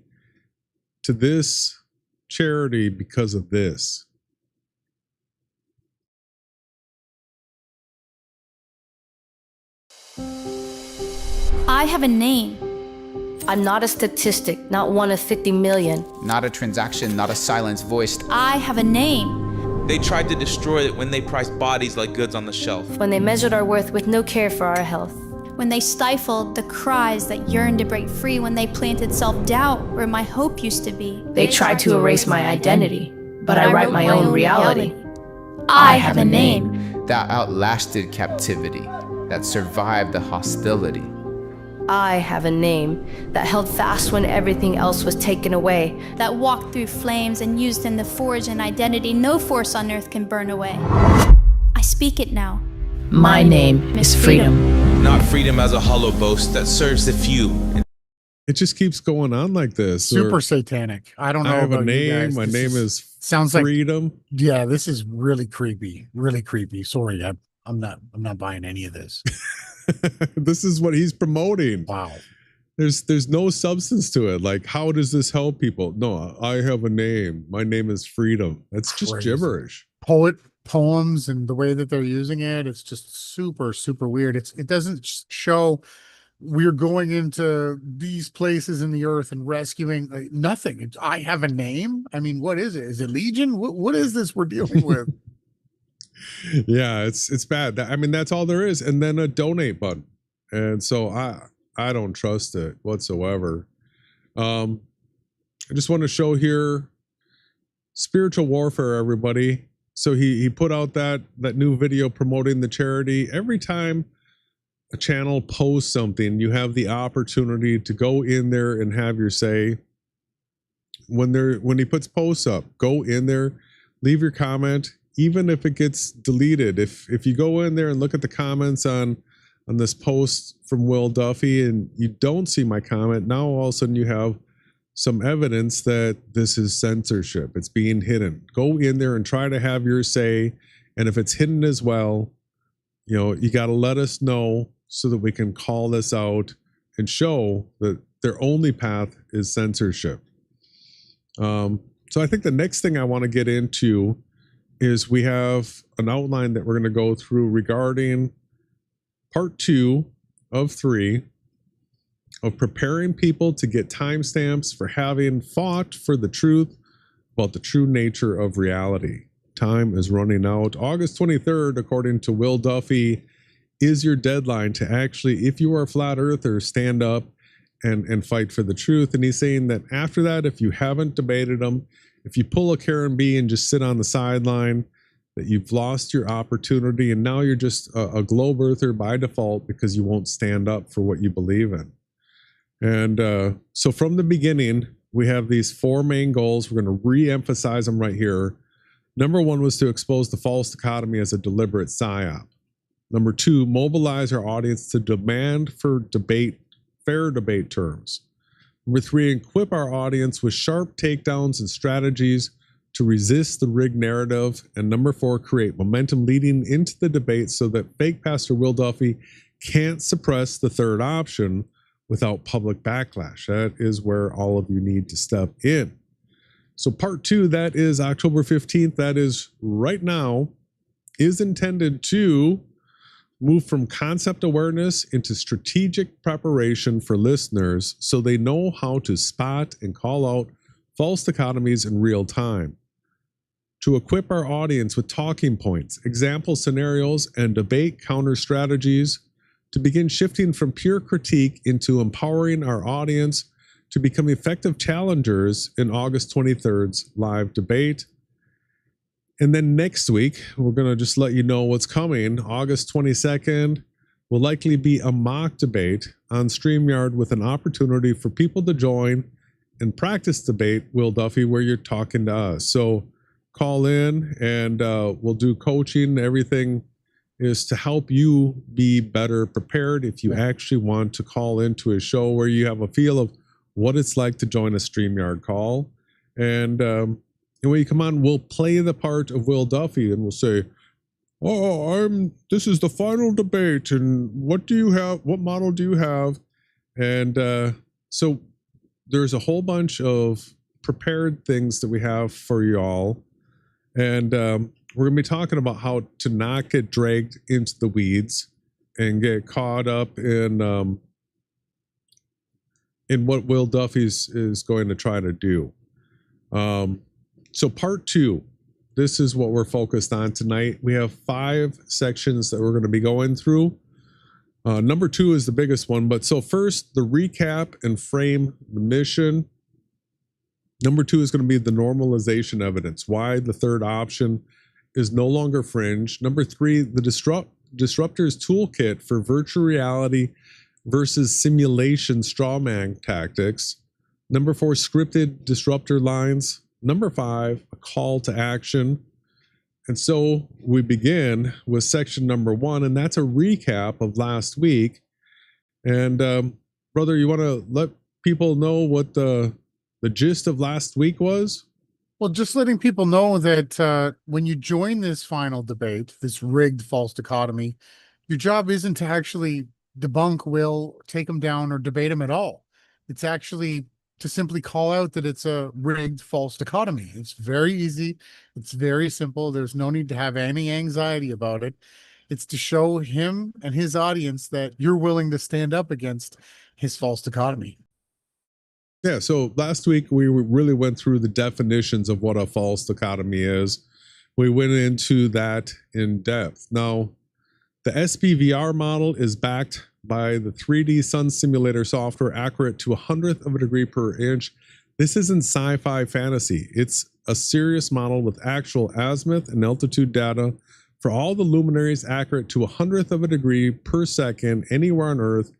E: to this charity because of this?
L: I have a name. I'm not a statistic, not one of 50 million.
M: Not a transaction, not a silenced voice.
L: I have a name.
N: They tried to destroy it when they priced bodies like goods on the shelf.
L: When they measured our worth with no care for our health.
O: When they stifled the cries that yearned to break free. When they planted self-doubt where my hope used to be.
L: They tried to erase my identity, but I write my own reality. I have a name.
M: That outlasted captivity, that survived the hostility.
L: I have a name that held fast when everything else was taken away.
O: That walked through flames and used in the forge an identity no force on earth can burn away. I speak it now.
L: My name is freedom.
N: Not freedom as a hollow boast that serves the few.
E: It just keeps going on like this.
F: Super satanic. I don't know.
E: I have
F: about
E: a name.
F: You guys.
E: My name is
F: sounds
E: freedom.
F: Like, yeah, this is really creepy. Really creepy. Sorry, I'm not buying any of this.
E: This is what he's promoting.
F: Wow.
E: There's no substance to it. Like, how does this help people? No, I have a name. My name is freedom. That's just gibberish.
F: Poems and the way that they're using it, it's just super, super weird. It doesn't show we're going into these places in the earth and rescuing nothing. I have a name. I mean, what is it? Is it Legion? What is this we're dealing with?
E: Yeah, it's bad. I mean, that's all there is. And then a donate button. And so I don't trust it whatsoever. I just want to show here spiritual warfare, everybody. So he put out that new video promoting the charity. Every time a channel posts something, you have the opportunity to go in there and have your say. When he puts posts up, go in there, leave your comment. Even if it gets deleted, if you go in there and look at the comments on this post from Will Duffy and you don't see my comment, now all of a sudden you have some evidence that this is censorship. It's being hidden. Go in there and try to have your say. And if it's hidden as well, you got to let us know so that we can call this out and show that their only path is censorship. So I think the next thing I want to get into is we have an outline that we're going to go through regarding part 2 of 3 of preparing people to get timestamps for having fought for the truth about the true nature of reality. Time is running out. August 23rd, according to Will Duffy, is your deadline to actually, if you are a flat earther, stand up and fight for the truth. And he's saying that after that, if you haven't debated them, if you pull a Karen B and just sit on the sideline, that you've lost your opportunity and now you're just a globe earther by default because you won't stand up for what you believe in. And so from the beginning, we have these 4 main goals. We're going to re-emphasize them right here. Number 1 was to expose the false dichotomy as a deliberate psyop. Number 2, mobilize our audience to demand for debate, fair debate terms. Number 3, equip our audience with sharp takedowns and strategies to resist the rigged narrative. And number 4, create momentum leading into the debate so that fake Pastor Will Duffy can't suppress the third option without public backlash. That is where all of you need to step in. So part 2, that is October 15th, that is right now, is intended to move from concept awareness into strategic preparation for listeners so they know how to spot and call out false dichotomies in real time. To equip our audience with talking points, example scenarios, and debate counter strategies, to begin shifting from pure critique into empowering our audience to become effective challengers in August 23rd's live debate. And then next week, we're going to just let you know what's coming. August 22nd will likely be a mock debate on StreamYard with an opportunity for people to join and practice debate Will Duffy where you're talking to us. So call in and we'll do coaching. Everything is to help you be better prepared if you actually want to call into a show where you have a feel of what it's like to join a StreamYard call. And when you come on, we'll play the part of Will Duffy and we'll say, oh, this is the final debate. And what do you have? What model do you have? And so there's a whole bunch of prepared things that we have for y'all. And we're going to be talking about how to not get dragged into the weeds and get caught up in what Will Duffy is going to try to do. So part 2, this is what we're focused on tonight. We have 5 sections that we're going to be going through. Number 2 is the biggest one, but so first the recap and frame the mission. Number 2 is going to be the normalization evidence, why the third option is no longer fringe. Number 3, the disruptor's toolkit for virtual reality versus simulation strawman tactics. Number 4, scripted disruptor lines. Number 5, a call to action. And so we begin with section number 1, and that's a recap of last week. And brother, you want to let people know what the gist of last week was?
F: Well, just letting people know that when you join this final debate, this rigged false dichotomy, your job isn't to actually debunk Will, take him down, or debate him at all. It's actually to simply call out that it's a rigged false dichotomy. It's very easy. It's very simple. There's no need to have any anxiety about it. It's to show him and his audience that you're willing to stand up against his false dichotomy.
E: Yeah, so last week we really went through the definitions of what a false dichotomy is. We went into that in depth. Now, the SBVR model is backed by the 3D sun simulator software, accurate to 100th of a degree per inch. This isn't sci-fi fantasy. It's a serious model with actual azimuth and altitude data for all the luminaries, accurate to 100th of a degree per second anywhere on Earth,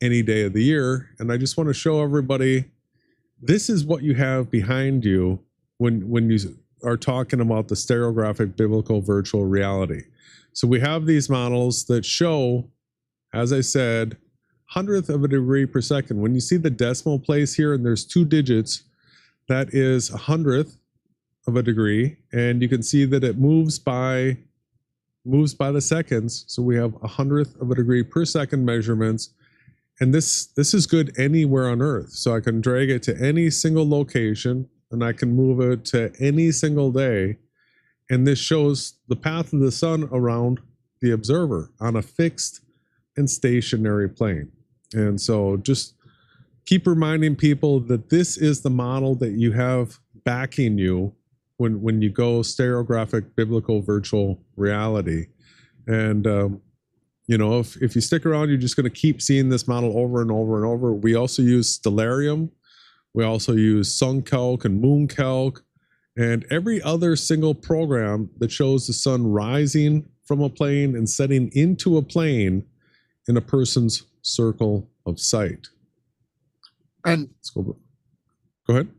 E: any day of the year. And I just want to show everybody, this is what you have behind you when you are talking about the stereographic biblical virtual reality. So we have these models that show, as I said, 100th of a degree per second. When you see the decimal place here and there's 2 digits, that is 100th of a degree. And you can see that it moves by the seconds. So we have 100th of a degree per second measurements. And this is good anywhere on Earth. So I can drag it to any single location and I can move it to any single day. And this shows the path of the sun around the observer on a fixed and stationary plane. And so just keep reminding people that this is the model that you have backing you when you go stereographic biblical virtual reality. And you know, if you stick around, you're just going to keep seeing this model over and over and over. We also use Stellarium. We also use SunCalc and MoonCalc and every other single program that shows the sun rising from a plane and setting into a plane in a person's circle of sight.
F: And
E: go ahead.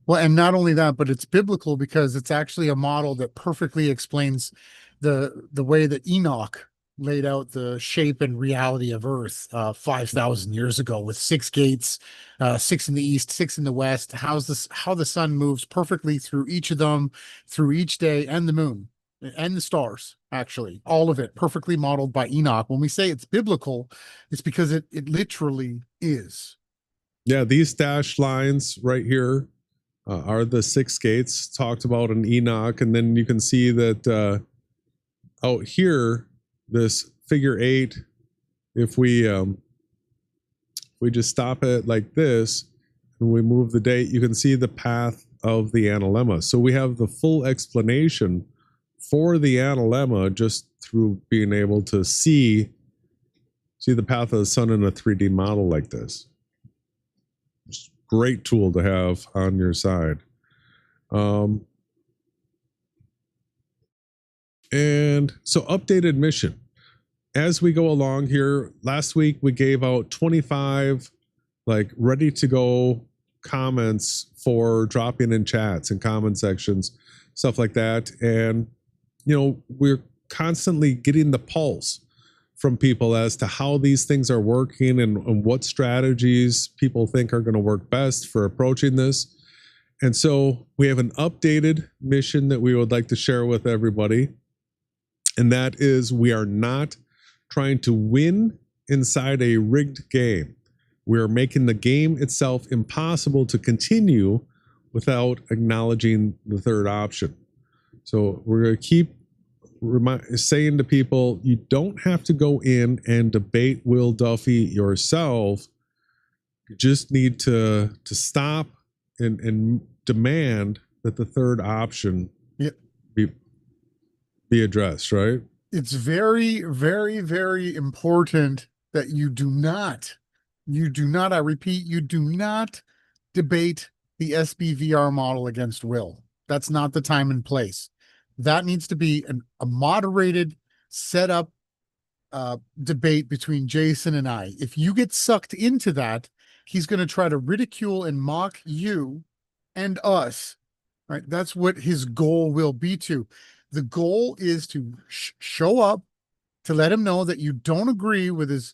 F: Well, and not only that, but it's biblical because it's actually a model that perfectly explains the way that Enoch laid out the shape and reality of Earth 5,000 years ago with 6 gates, 6 in the east, 6 in the west. How the sun moves perfectly through each of them, through each day, and the moon and the stars, actually, all of it perfectly modeled by Enoch. When we say it's biblical, it's because it literally is.
E: Yeah, these dashed lines right here are the 6 gates talked about in Enoch, and then you can see that out here, this figure 8, if we just stop it like this and we move the date, you can see the path of the analemma. So we have the full explanation for the analemma just through being able to see the path of the sun in a 3D model like this. It's a great tool to have on your side. And so updated mission. As we go along here, last week we gave out 25 like ready to go comments for dropping in chats and comment sections, stuff like that. And, you know, we're constantly getting the pulse from people as to how these things are working and what strategies people think are going to work best for approaching this. And so we have an updated mission that we would like to share with everybody. And that is, we are not trying to win inside a rigged game. We are making the game itself impossible to continue without acknowledging the third option. So we're going to keep saying to people, you don't have to go in and debate Will Duffy yourself. You just need to stop and demand that the third option be addressed, right?
F: It's very, very, very important that you do not, I repeat, you do not debate the SBVR model against Will. That's not the time and place. That needs to be a moderated, set up debate between Jason and I. If you get sucked into that, he's going to try to ridicule and mock you and us, right? That's what his goal will be to. The goal is to show up, to let him know that you don't agree with his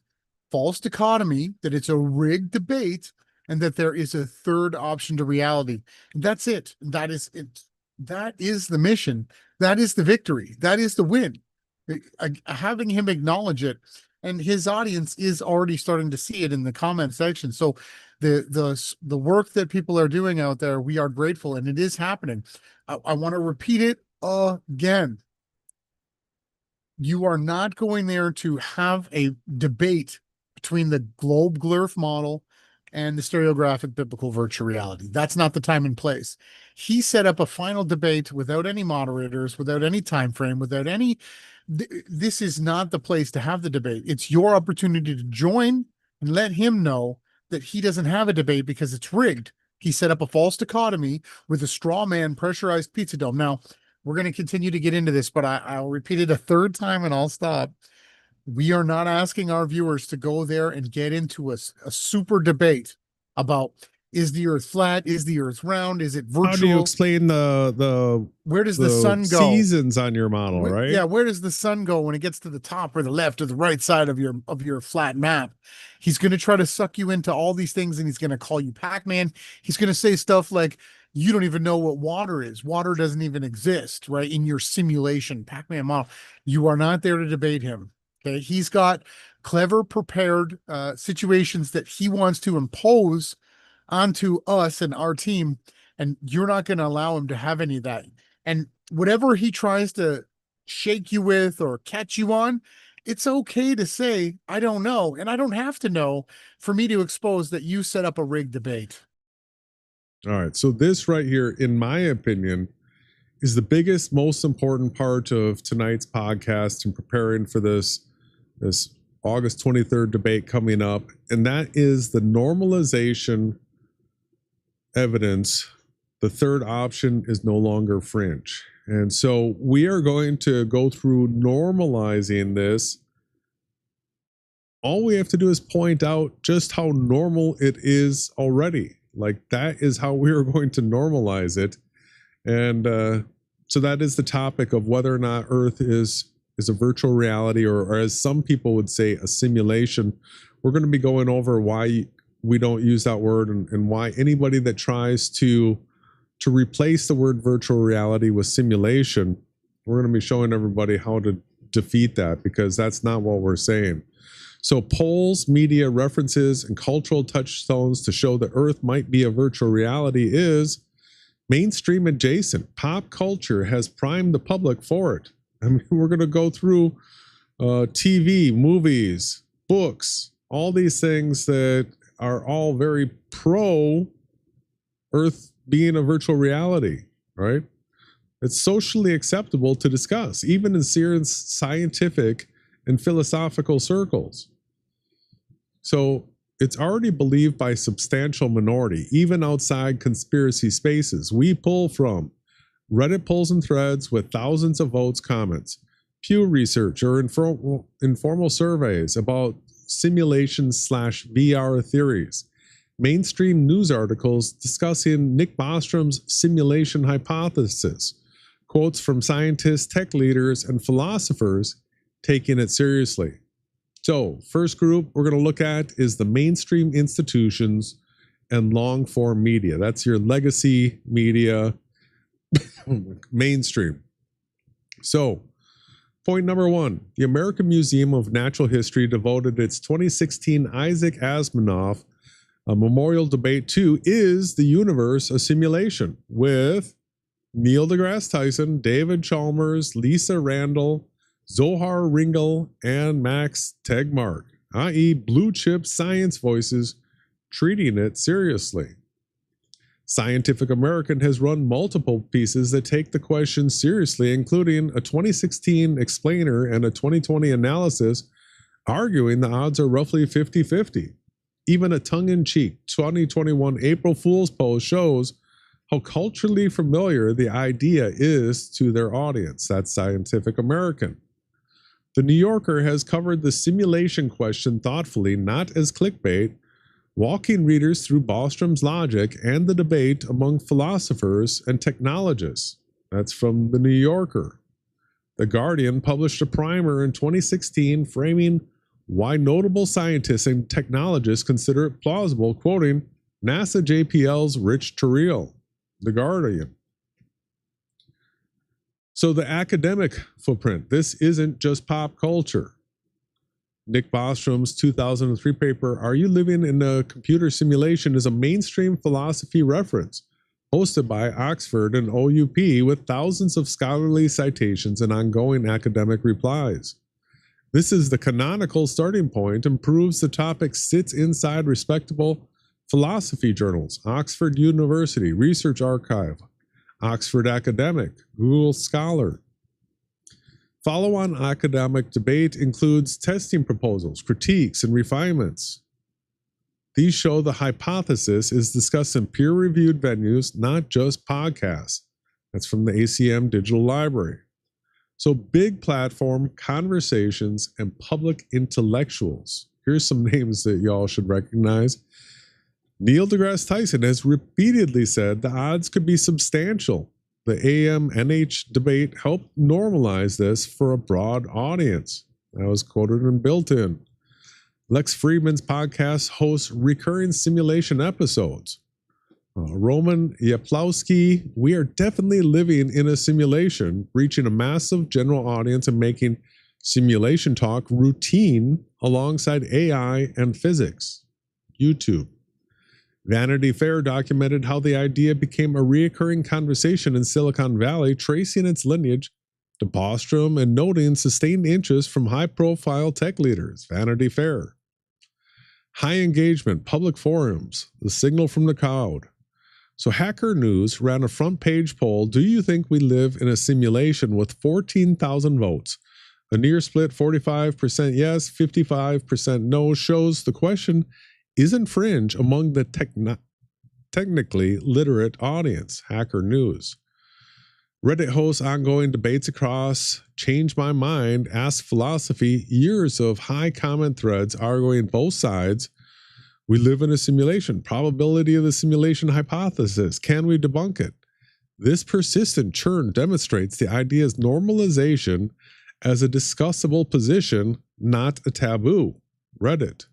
F: false dichotomy, that it's a rigged debate, and that there is a third option to reality. And that's it. That is it. That is the mission. That is the victory. That is the win. Having him acknowledge it, and his audience is already starting to see it in the comment section. So the work that people are doing out there, we are grateful, and it is happening. I want to repeat it again. You are not going there to have a debate between the globe glyph model and the stereographic biblical virtual reality. That's not the time and place. He set up a final debate without any moderators, without any time frame, without any. This is not the place to have the debate. It's your opportunity to join and let him know that he doesn't have a debate because it's rigged. He set up a false dichotomy with a straw man pressurized pizza dome. Now, we're going to continue to get into this, but I'll repeat it a third time and I'll stop. We are not asking our viewers to go there and get into a super debate about, is the earth flat? Is the earth round? Is it virtual?
E: How do you explain the
F: where does the sun go?
E: Seasons on your model, right?
F: Yeah, where does the sun go when it gets to the top or the left or the right side of your flat map? He's going to try to suck you into all these things, and he's going to call you Pac-Man. He's going to say stuff like, you don't even know what water is. Water doesn't even exist, right? In your simulation, Pac-Man model. You are not there to debate him. Okay. He's got clever, prepared situations that he wants to impose onto us and our team. And you're not going to allow him to have any of that. And whatever he tries to shake you with or catch you on, it's okay to say, I don't know. And I don't have to know for me to expose that you set up a rigged debate.
E: All right. So this right here, in my opinion, is the biggest, most important part of tonight's podcast and preparing for this August 23rd debate coming up. And that is the normalization evidence. The third option is no longer fringe. And so we are going to go through normalizing this. All we have to do is point out just how normal it is already. Like, that is how we are going to normalize it. And so that is the topic of whether or not Earth is is a virtual reality, or as some people would say, a simulation. We're going to be going over why we don't use that word and why anybody that tries to replace the word virtual reality with simulation, we're going to be showing everybody how to defeat that, because that's not what we're saying. So polls, media references, and cultural touchstones to show that Earth might be a virtual reality is mainstream adjacent. Pop culture has primed the public for it. I mean, we're going to go through TV, movies, books, all these things that are all very pro Earth being a virtual reality, right? It's socially acceptable to discuss, even in serious scientific and philosophical circles. So it's already believed by a substantial minority, even outside conspiracy spaces. We pull from Reddit polls and threads with thousands of votes, comments, Pew Research, or informal surveys about simulation/VR theories, mainstream news articles discussing Nick Bostrom's simulation hypothesis, quotes from scientists, tech leaders, and philosophers taking it seriously. So, first group we're going to look at is the mainstream institutions and long-form media. That's your legacy media, mainstream. So, point number one, the American Museum of Natural History devoted its 2016 Isaac Asimov memorial debate to Is the Universe a Simulation? With Neil deGrasse Tyson, David Chalmers, Lisa Randall, Zohar Ringel, and Max Tegmark, i.e. blue chip science voices treating it seriously. Scientific American has run multiple pieces that take the question seriously, including a 2016 explainer and a 2020 analysis arguing the odds are roughly 50-50. Even a tongue-in-cheek 2021 April Fool's post shows how culturally familiar the idea is to their audience. That's Scientific American. The New Yorker has covered the simulation question thoughtfully, not as clickbait, walking readers through Bostrom's logic and the debate among philosophers and technologists. That's from the New Yorker. The Guardian published a primer in 2016 framing why notable scientists and technologists consider it plausible, quoting NASA JPL's Rich Turrell. The Guardian. So the academic footprint, this isn't just pop culture. Nick Bostrom's 2003 paper, Are You Living in a Computer Simulation, is a mainstream philosophy reference hosted by Oxford and OUP with thousands of scholarly citations and ongoing academic replies. This is the canonical starting point and proves the topic sits inside respectable philosophy journals, Oxford University Research Archive, Oxford Academic, Google Scholar. Follow-on academic debate includes testing proposals, critiques, and refinements. These show the hypothesis is discussed in peer-reviewed venues, not just podcasts. That's from the ACM Digital Library. So big platform, conversations, and public intellectuals. Here's some names that y'all should recognize. Neil deGrasse Tyson has repeatedly said the odds could be substantial. The AM-NH debate helped normalize this for a broad audience. That was quoted in Built-In. Lex Friedman's podcast hosts recurring simulation episodes. Roman Yaplowski, we are definitely living in a simulation, reaching a massive general audience and making simulation talk routine alongside AI and physics. YouTube. Vanity Fair documented how the idea became a reoccurring conversation in Silicon Valley, tracing its lineage to Bostrom and noting sustained interest from high-profile tech leaders. Vanity Fair. High engagement, public forums, the signal from the crowd. So Hacker News ran a front-page poll, do you think we live in a simulation, with 14,000 votes? A near split 45% yes, 55% no shows the question isn't fringe among the technically literate audience. Hacker News. Reddit hosts ongoing debates across Change My Mind, Ask Philosophy, years of high comment threads arguing both sides. We live in a simulation. Probability of the simulation hypothesis. Can we debunk it? This persistent churn demonstrates the idea's normalization as a discussable position, not a taboo. Reddit.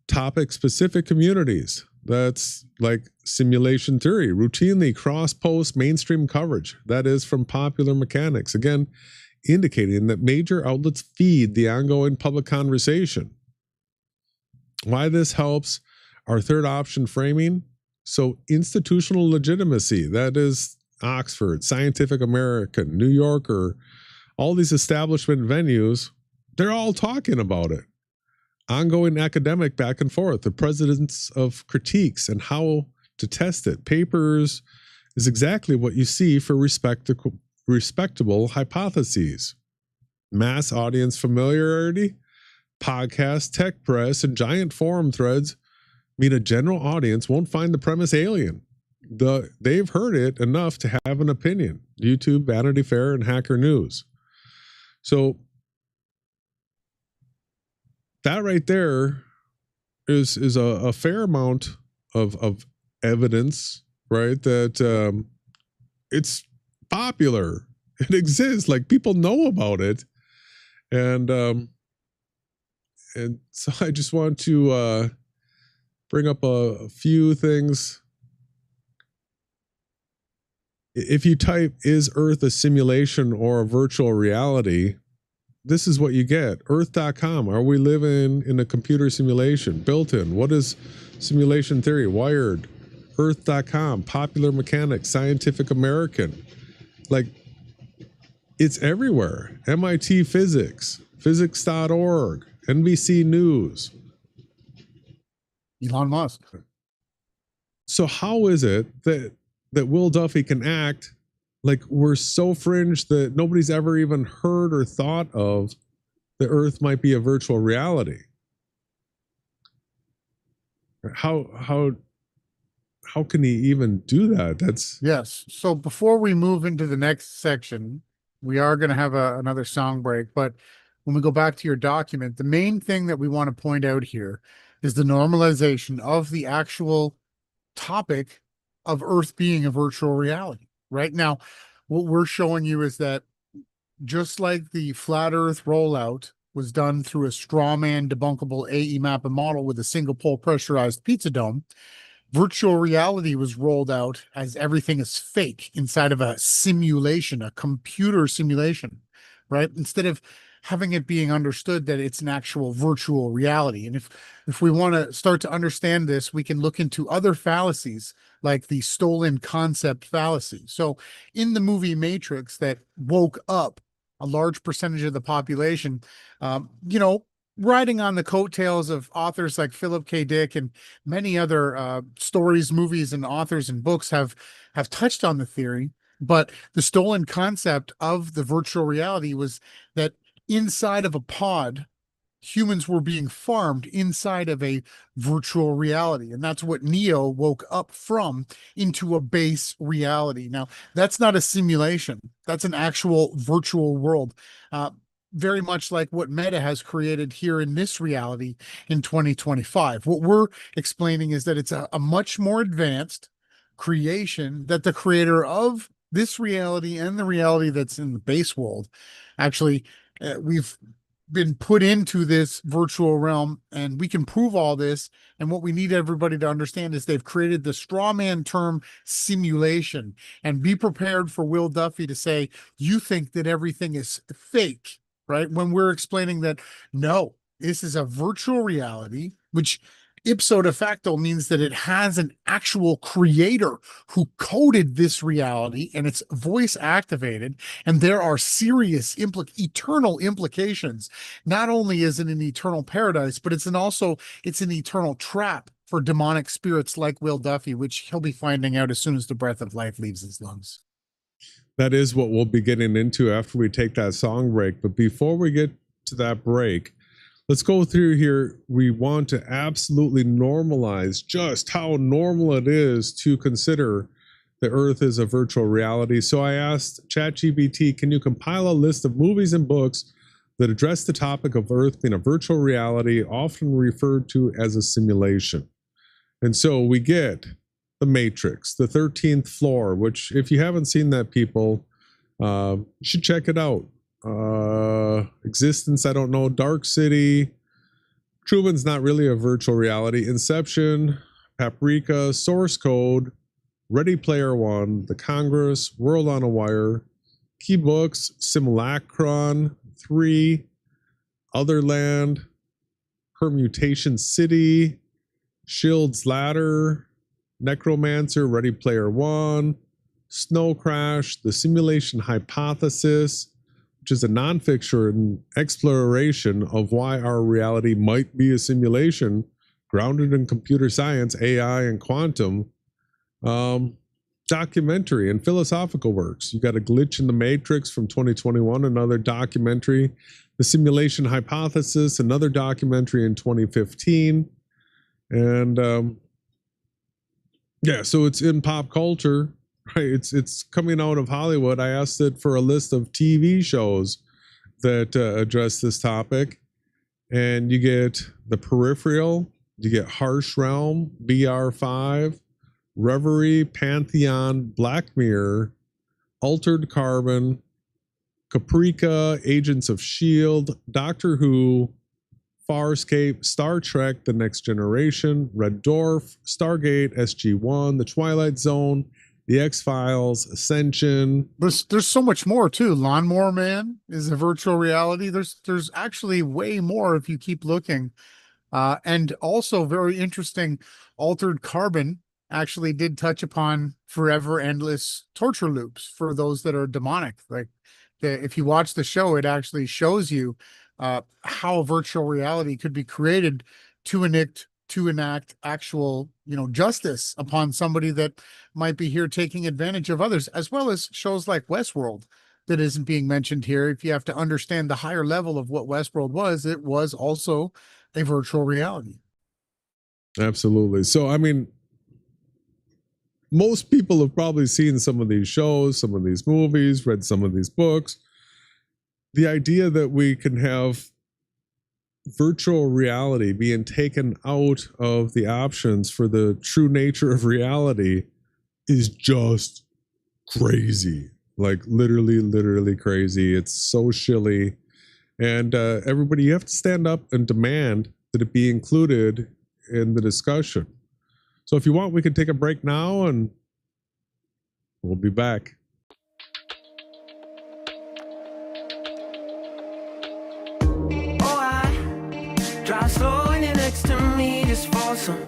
E: Topic-specific communities. That's like simulation theory. Routinely cross-post mainstream coverage. That is from Popular Mechanics. Again, indicating that major outlets feed the ongoing public conversation. Why this helps? Our third option, framing. So institutional legitimacy. That is Oxford, Scientific American, New Yorker, all these establishment venues, they're all talking about it. Ongoing academic back and forth, the precedence of critiques and how to test it. Papers is exactly what you see for respectable hypotheses. Mass audience familiarity, podcast, tech press, and giant forum threads mean a general audience won't find the premise alien. They've heard it enough to have an opinion. YouTube, Vanity Fair, and Hacker News. So that right there is a fair amount of evidence, right? That it's popular. It exists. Like, people know about it. And so I just want to bring up a few things. If you type, is Earth a simulation or a virtual reality? This is what you get. Earth.com. Are we living in a computer simulation? Built in. What is simulation theory? Wired. Earth.com. Popular Mechanics. Scientific American. Like, it's everywhere. MIT Physics. Physics.org. NBC News.
F: Elon Musk.
E: So how is it that Will Duffy can act like we're so fringe that nobody's ever even heard or thought of the Earth might be a virtual reality? How can he even do that? That's
F: yes. So before we move into the next section, we are going to have another song break. But when we go back to your document, the main thing that we want to point out here is the normalization of the actual topic of Earth being a virtual reality. Right now, what we're showing you is that just like the flat Earth rollout was done through a straw man debunkable AE map and model with a single pole pressurized pizza dome, virtual reality was rolled out as everything is fake inside of a simulation, a computer simulation, right? Instead of having it being understood that it's an actual virtual reality. And if we want to start to understand this, we can look into other fallacies like the stolen concept fallacy. So in the movie Matrix, that woke up a large percentage of the population, riding on the coattails of authors like Philip K. Dick and many other stories, movies, and authors and books have touched on the theory. But the stolen concept of the virtual reality was that inside of a pod, humans were being farmed inside of a virtual reality. And that's what Neo woke up from, into a base reality. Now, that's not a simulation. That's an actual virtual world. Very much like what Meta has created here in this reality in 2025. What we're explaining is that it's a much more advanced creation that the creator of this reality and the reality that's in the base world, actually, we've been put into this virtual realm, and we can prove all this. And what we need everybody to understand is they've created the straw man term simulation. And be prepared for Will Duffy to say, you think that everything is fake, right? When we're explaining that, no, this is a virtual reality, which ipso de facto means that it has an actual creator who coded this reality, and it's voice activated. And there are serious eternal implications. Not only is it an eternal paradise, but it's an eternal trap for demonic spirits like Will Duffy, which he'll be finding out as soon as the breath of life leaves his lungs.
E: That is what we'll be getting into after we take that song break. But before we get to that break, let's go through here. We want to absolutely normalize just how normal it is to consider the Earth is a virtual reality. So I asked ChatGPT, can you compile a list of movies and books that address the topic of Earth being a virtual reality, often referred to as a simulation? And so we get The Matrix, The 13th Floor, which if you haven't seen that, people, you should check it out. Existence, I don't know. Dark City. Truman's not really a virtual reality. Inception, Paprika, Source Code, Ready Player One, The Congress, World on a Wire, Key Books, Simulacron 3, Otherland, Permutation City, Shield's Ladder, Necromancer, Ready Player One, Snow Crash, The Simulation Hypothesis, which is a nonfiction exploration of why our reality might be a simulation grounded in computer science, AI, and quantum. Documentary and philosophical works. You got A Glitch in the Matrix from 2021, another documentary. The Simulation Hypothesis, another documentary in 2015. And yeah, so it's in pop culture, right? It's coming out of Hollywood. I asked it for a list of TV shows that address this topic. And you get The Peripheral, you get Harsh Realm, BR5, Reverie, Pantheon, Black Mirror, Altered Carbon, Caprica, Agents of S.H.I.E.L.D., Doctor Who, Farscape, Star Trek, The Next Generation, Red Dwarf, Stargate, SG-1, The Twilight Zone, The X-Files, Ascension.
F: There's so much more too. Lawnmower Man is a virtual reality. There's actually way more if you keep looking. And also very interesting, Altered Carbon actually did touch upon forever endless torture loops for those that are demonic. Like if you watch the show, it actually shows you how virtual reality could be created to enact actual, justice upon somebody that might be here taking advantage of others, as well as shows like Westworld that isn't being mentioned here. If you have to understand the higher level of what Westworld was, it was also a virtual reality.
E: Absolutely. So, I mean, most people have probably seen some of these shows, some of these movies, read some of these books. The idea that we can have virtual reality being taken out of the options for the true nature of reality is just crazy. Like literally crazy. It's so shilly. And everybody, you have to stand up and demand that it be included in the discussion. So if you want, we can take a break now and we'll be back.
A: Drive slow and you're next to me just for some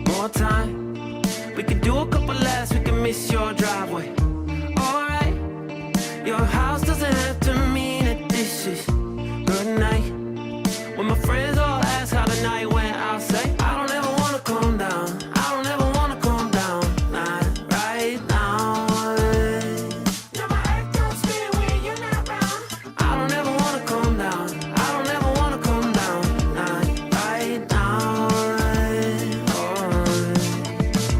A: more time. We could do a couple laps, we can miss your driveway. Alright, your house doesn't have to mean that this is good night. When my friends all ask how the night went, I'll say I don't ever wanna calm down. I don't ever wanna calm down, not right now. No, my heart don't spin when you're not around. I don't ever wanna calm down. I don't ever wanna calm down.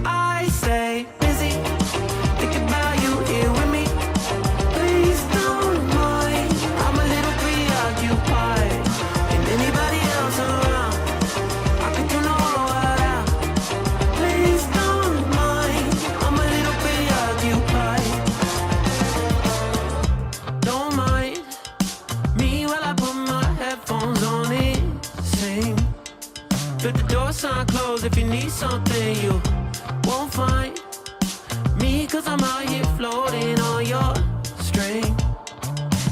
A: I say busy, think about you here with me. Please don't mind, I'm a little preoccupied. And anybody else around, I could turn the whole world out. Please don't mind, I'm a little preoccupied. Don't mind me while I put my headphones on and sing. With the door sign closed, if you need something you won't find me, cause I'm out here floating on your string.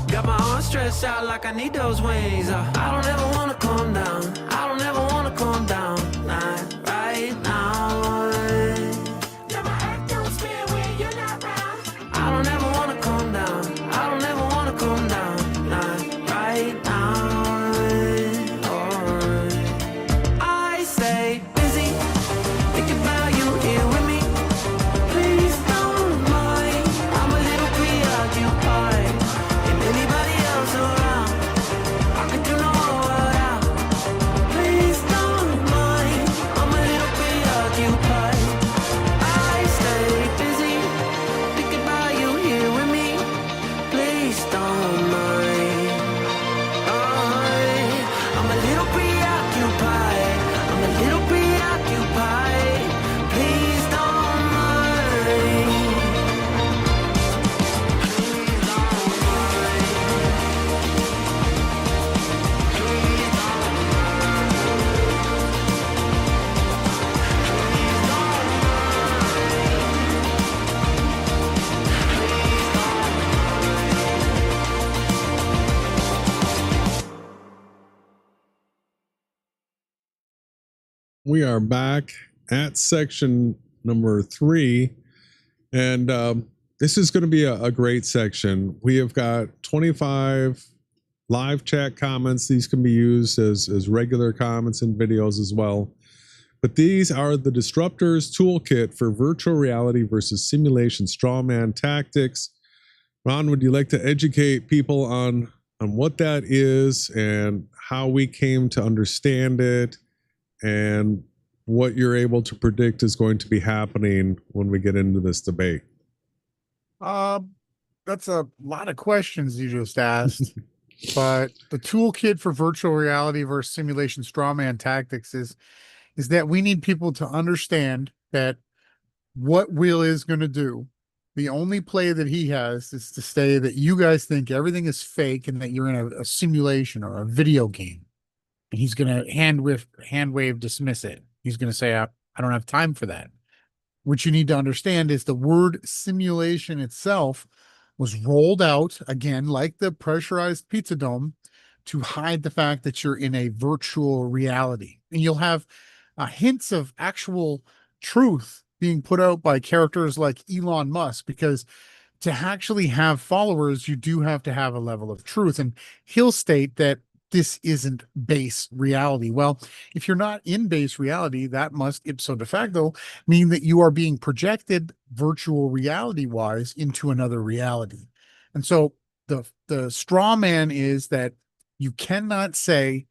A: Got my arms stretched out like I need those wings. I don't ever wanna calm down. I don't ever wanna calm down, not right now. Yeah, my heart don't spin when you're not around. I don't ever wanna calm down. I don't ever wanna calm down, not right now. I say busy, think about you here with me. Please don't mind, I'm a little preoccupied. And anybody else around, I could turn the whole world out. Please
E: We are back at section number 3, and this is going to be a great section. We have got 25 live chat comments. These can be used as regular comments and videos as well. But these are the Disruptors Toolkit for Virtual Reality versus Simulation Strawman Tactics. Ron, would you like to educate people on what that is and how we came to understand it and what you're able to predict is going to be happening when we get into this debate?
F: That's a lot of questions you just asked. But the toolkit for virtual reality versus simulation strawman tactics is that we need people to understand that what Will is going to do, the only play that he has is to say that you guys think everything is fake and that you're in a simulation or a video game. And he's going to hand wave dismiss it. He's going to say, I don't have time for that. What you need to understand is the word simulation itself was rolled out, again, like the pressurized pizza dome, to hide the fact that you're in a virtual reality. And you'll have hints of actual truth being put out by characters like Elon Musk, because to actually have followers, you do have to have a level of truth. And he'll state that this isn't base reality. Well, if you're not in base reality, that must ipso de facto mean that you are being projected virtual reality wise into another reality. And so the straw man is that you cannot say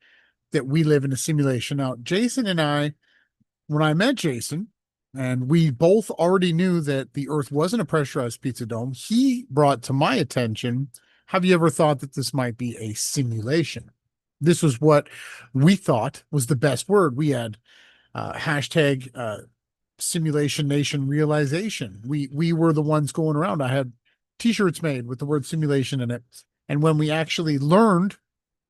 F: that we live in a simulation. Now, Jason and I, when I met Jason, and we both already knew that the Earth wasn't a pressurized pizza dome, he brought to my attention, have you ever thought that this might be a simulation? This was what we thought was the best word. We had hashtag simulation nation realization. We were the ones going around. I had t-shirts made with the word simulation in it. And when we actually learned,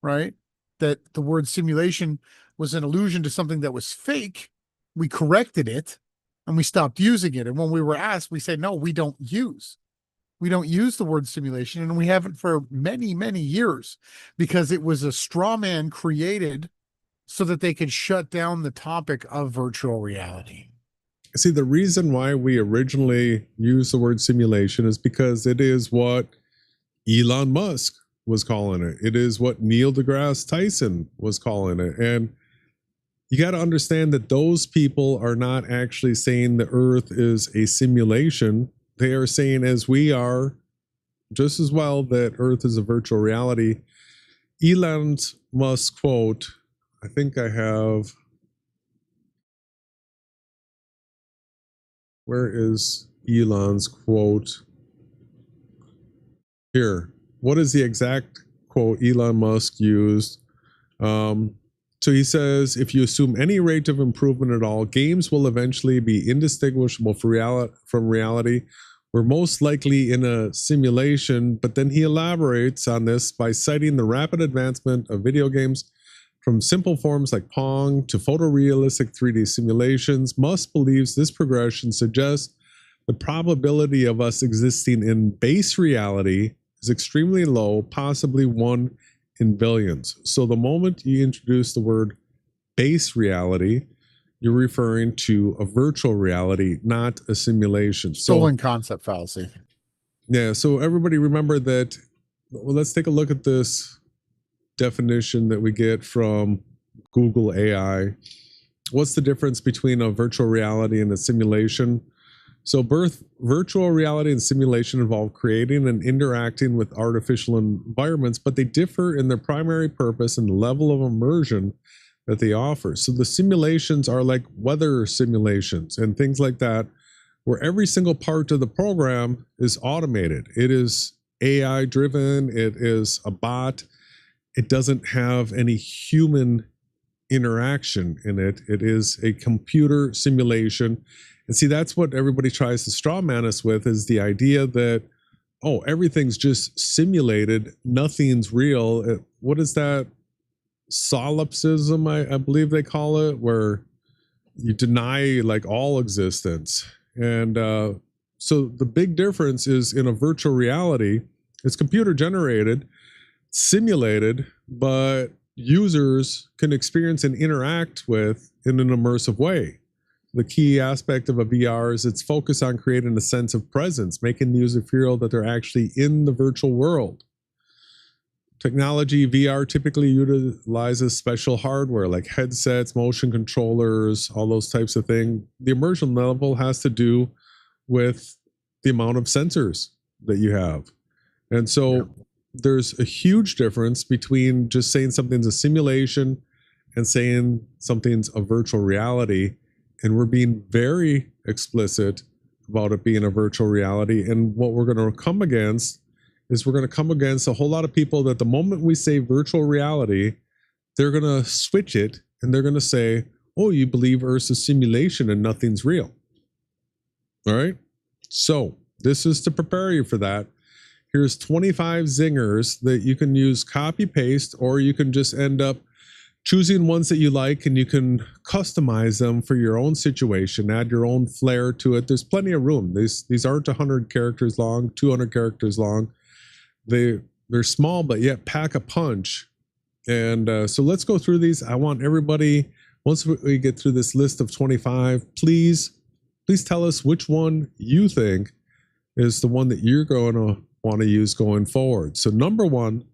F: right, that the word simulation was an allusion to something that was fake, we corrected it and we stopped using it. And when we were asked, we said, no, we don't use the word simulation, and we haven't for many, many years, because it was a straw man created so that they could shut down the topic of virtual reality.
E: See, the reason why we originally used the word simulation is because it is what Elon Musk was calling it. It is what Neil deGrasse Tyson was calling it. And you got to understand that those people are not actually saying the Earth is a simulation. They are saying, as we are, just as well, that Earth is a virtual reality. Elon Musk quote, I think I have, where is Elon's quote? Here. What is the exact quote Elon Musk used? So he says, if you assume any rate of improvement at all, games will eventually be indistinguishable from reality. We're most likely in a simulation, but then he elaborates on this by citing the rapid advancement of video games from simple forms like Pong to photorealistic 3D simulations. Musk believes this progression suggests the probability of us existing in base reality is extremely low, possibly 1 in billions. So the moment you introduce the word base reality, you're referring to a virtual reality, not a simulation.
F: Stolen concept fallacy.
E: Yeah, so everybody remember that. Well, let's take a look at this definition that we get from Google AI. What's the difference between a virtual reality and a simulation? So virtual reality and simulation involve creating and interacting with artificial environments, but they differ in their primary purpose and the level of immersion that they offer. So the simulations are like weather simulations and things like that, where every single part of the program is automated. It is AI driven. It is a bot. It doesn't have any human interaction in it. It is a computer simulation. And see, that's what everybody tries to straw man us with, is the idea that, oh, everything's just simulated. Nothing's real. What is that? Solipsism, I believe they call it, where you deny like all existence. And so the big difference is, in a virtual reality, it's computer generated, simulated, but users can experience and interact with in an immersive way. The key aspect of a VR is its focus on creating a sense of presence, making the user feel that they're actually in the virtual world. Technology VR typically utilizes special hardware like headsets, motion controllers, all those types of things. The immersion level has to do with the amount of sensors that you have. And so there's a huge difference between just saying something's a simulation and saying something's a virtual reality. And we're being very explicit about it being a virtual reality. And what we're going to come against is we're going to come against a whole lot of people that the moment we say virtual reality, they're going to switch it and they're going to say, oh, you believe Earth's a simulation and nothing's real. All right. So this is to prepare you for that. Here's 25 zingers that you can use copy paste, or you can just end up choosing ones that you like and you can customize them for your own situation, add your own flair to it. There's plenty of room. These aren't 100 characters long, 200 characters long. They're small, but yet pack a punch. And so let's go through these. I want everybody, once we get through this list of 25, please tell us which one you think is the one that you're going to want to use going forward. So number one,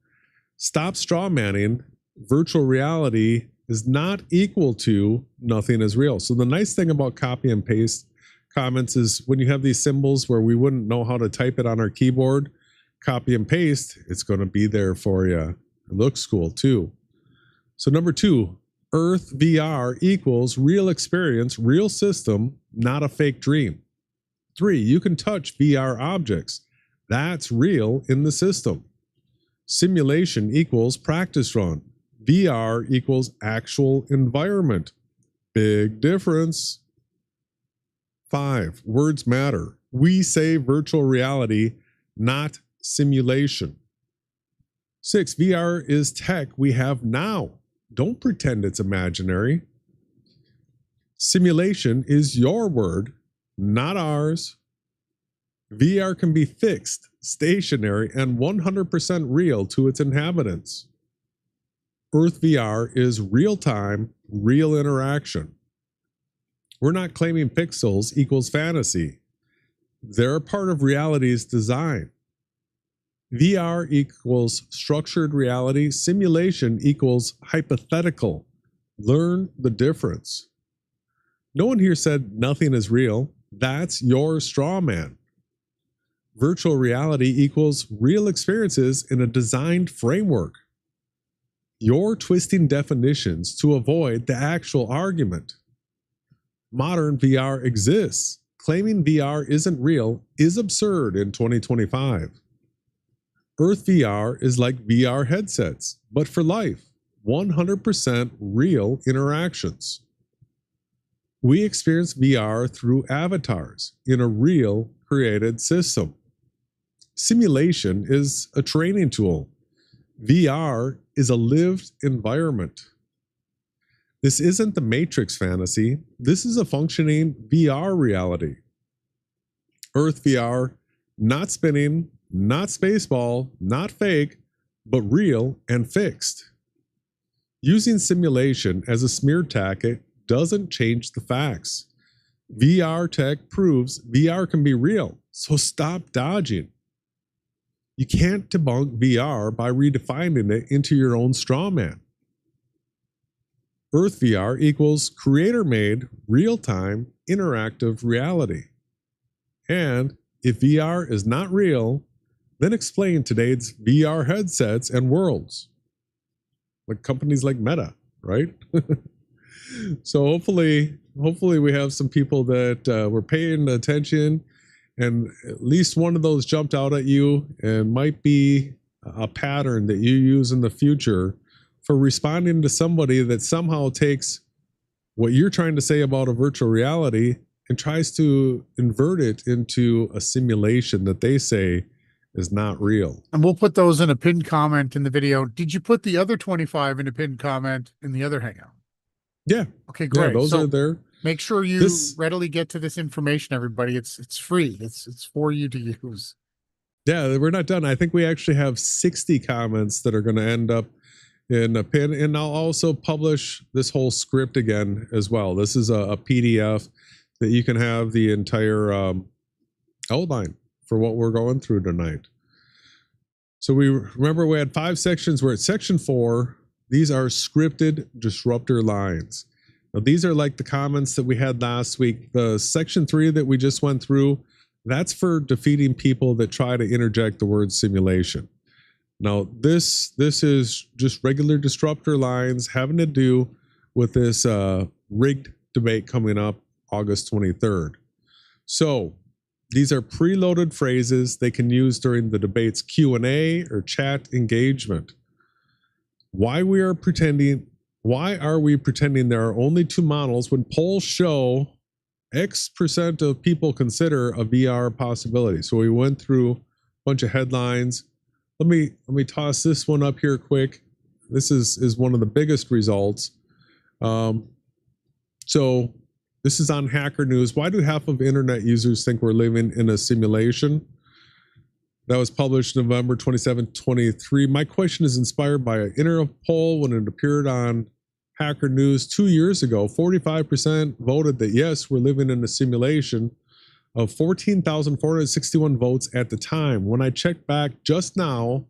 E: stop straw manning. Virtual reality is not equal to nothing is real. So the nice thing about copy and paste comments is when you have these symbols where we wouldn't know how to type it on our keyboard, copy and paste, it's going to be there for you. It looks cool too. So number two, Earth VR equals real experience, real system, not a fake dream. 3, you can touch VR objects. That's real in the system. Simulation equals practice run. VR equals actual environment. Big difference. 5, words matter. We say virtual reality, not simulation. 6, VR is tech we have now. Don't pretend it's imaginary. Simulation is your word, not ours. VR can be fixed, stationary, and 100% real to its inhabitants. Earth VR is real-time, real interaction. We're not claiming pixels equals fantasy. They're a part of reality's design. VR equals structured reality. Simulation equals hypothetical. Learn the difference. No one here said nothing is real. That's your straw man. Virtual reality equals real experiences in a designed framework. You're twisting definitions to avoid the actual argument. Modern VR exists. Claiming VR isn't real is absurd in 2025. Earth VR is like VR headsets, but for life, 100% real interactions. We experience VR through avatars in a real created system. Simulation is a training tool. VR is a lived environment. This isn't the Matrix fantasy. This is a functioning VR reality. Earth VR, not spinning, not SPACEBALL, not fake, but real and fixed. Using simulation as a smear tactic doesn't change the facts. VR tech proves VR can be real, so stop dodging. You can't debunk VR by redefining it into your own straw man. Earth VR equals creator-made, real-time, interactive reality. And if VR is not real, then explain today's VR headsets and worlds. Like companies like Meta, right? So hopefully we have some people that were paying attention, and at least one of those jumped out at you and might be a pattern that you use in the future for responding to somebody that somehow takes what you're trying to say about a virtual reality and tries to invert it into a simulation that they say is not real.
F: And we'll put those in a pinned comment in the video. Did you put the other 25 in a pinned comment in the other hangout?
E: Yeah.
F: Okay, great.
E: Yeah, those are there.
F: Make sure you readily get to this information, everybody. It's free. It's for you to use.
E: Yeah, we're not done. I think we actually have 60 comments that are going to end up in a pin, and I'll also publish this whole script again as well. This is a PDF that you can have the entire outline for what we're going through tonight. So we remember we had 5 sections. We're at section 4. These are scripted disruptor lines. Now these are like the comments that we had last week. The section 3 that we just went through, that's for defeating people that try to interject the word simulation. Now this is just regular disruptor lines having to do with this rigged debate coming up August 23rd. So these are preloaded phrases they can use during the debate's Q&A or chat engagement. Why are we pretending there are only 2 models when polls show X% of people consider a VR possibility? So we went through a bunch of headlines. Let me toss this one up here quick. This is one of the biggest results. So this is on Hacker News. Why do half of internet users think we're living in a simulation? That was published November 27, 23. My question is inspired by an internet poll when it appeared on Hacker News 2 years ago. 45% voted that yes, we're living in a simulation, of 14,461 votes at the time. When I checked back just now,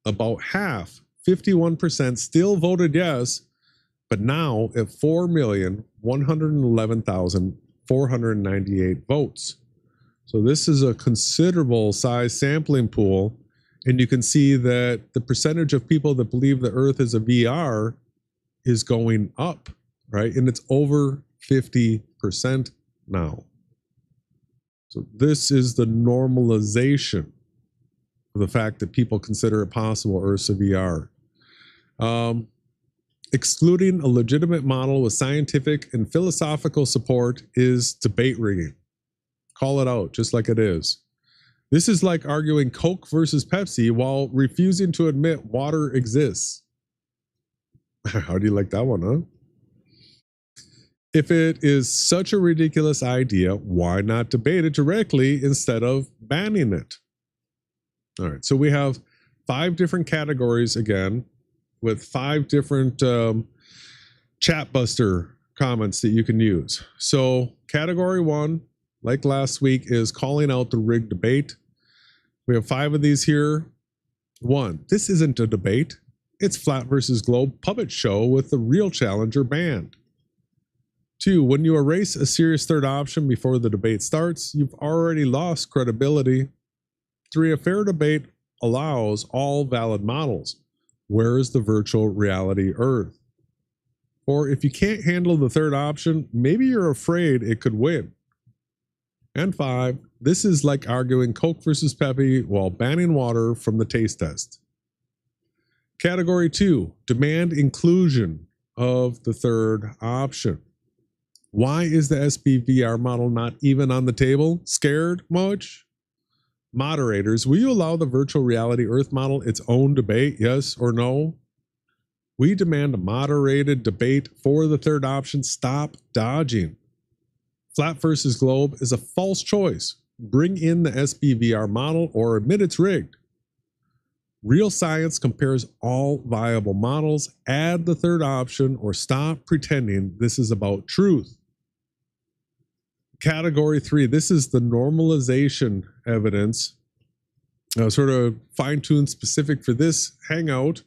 E: about half, 51%, still voted yes, but now at 4,111,498 votes. So this is a considerable size sampling pool, and you can see that the percentage of people that believe the Earth is a VR is going up, right? And it's over 50% now. So this is the normalization of the fact that people consider it possible Earth's a VR. Excluding a legitimate model with scientific and philosophical support is debate rigging. Call it out just like it is. This is like arguing Coke versus Pepsi while refusing to admit water exists. How do you like that one, huh? If it is such a ridiculous idea, why not debate it directly instead of banning it? All right, so we have 5 different categories again, with 5 different chat buster comments that you can use. So category 1, like last week, is calling out the rigged debate. We have 5 of these here. 1, this isn't a debate. It's flat versus globe puppet show with the real challenger banned. 2, when you erase a serious third option before the debate starts, you've already lost credibility. 3, a fair debate allows all valid models. Where is the virtual reality Earth? 4, if you can't handle the third option, maybe you're afraid it could win. And 5, this is like arguing Coke versus Pepsi while banning water from the taste test. Category 2, demand inclusion of the third option. Why is the SBVR model not even on the table? Scared much? Moderators, will you allow the virtual reality Earth model its own debate, yes or no? We demand a moderated debate for the third option. Stop dodging. Flat versus globe is a false choice. Bring in the SBVR model or admit it's rigged. Real science compares all viable models. Add the third option or stop pretending this is about truth. Category 3, this is the normalization evidence, sort of fine-tuned specific for this hangout.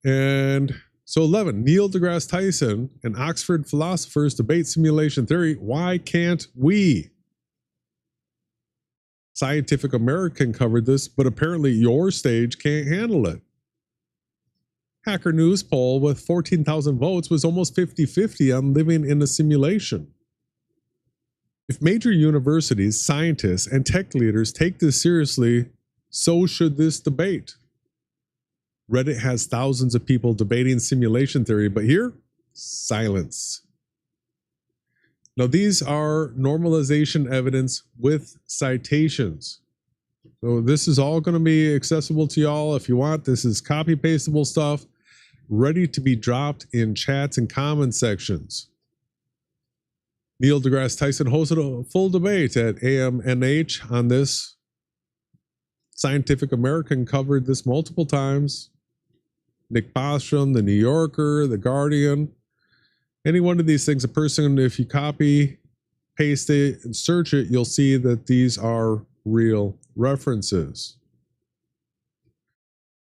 E: And so 11, Neil deGrasse Tyson and Oxford philosophers debate simulation theory. Why can't we? Scientific American covered this, but apparently your stage can't handle it. Hacker News poll with 14,000 votes was almost 50-50 on living in a simulation. If major universities, scientists, and tech leaders take this seriously, so should this debate. Reddit has thousands of people debating simulation theory, but here, silence. Now, these are normalization evidence with citations. So this is all going to be accessible to y'all if you want. This is copy-pastable stuff, ready to be dropped in chats and comment sections. Neil deGrasse Tyson hosted a full debate at AMNH on this. Scientific American covered this multiple times. Nick Bostrom, the New Yorker, the Guardian, any one of these things, a person, if you copy, paste it, and search it, you'll see that these are real references.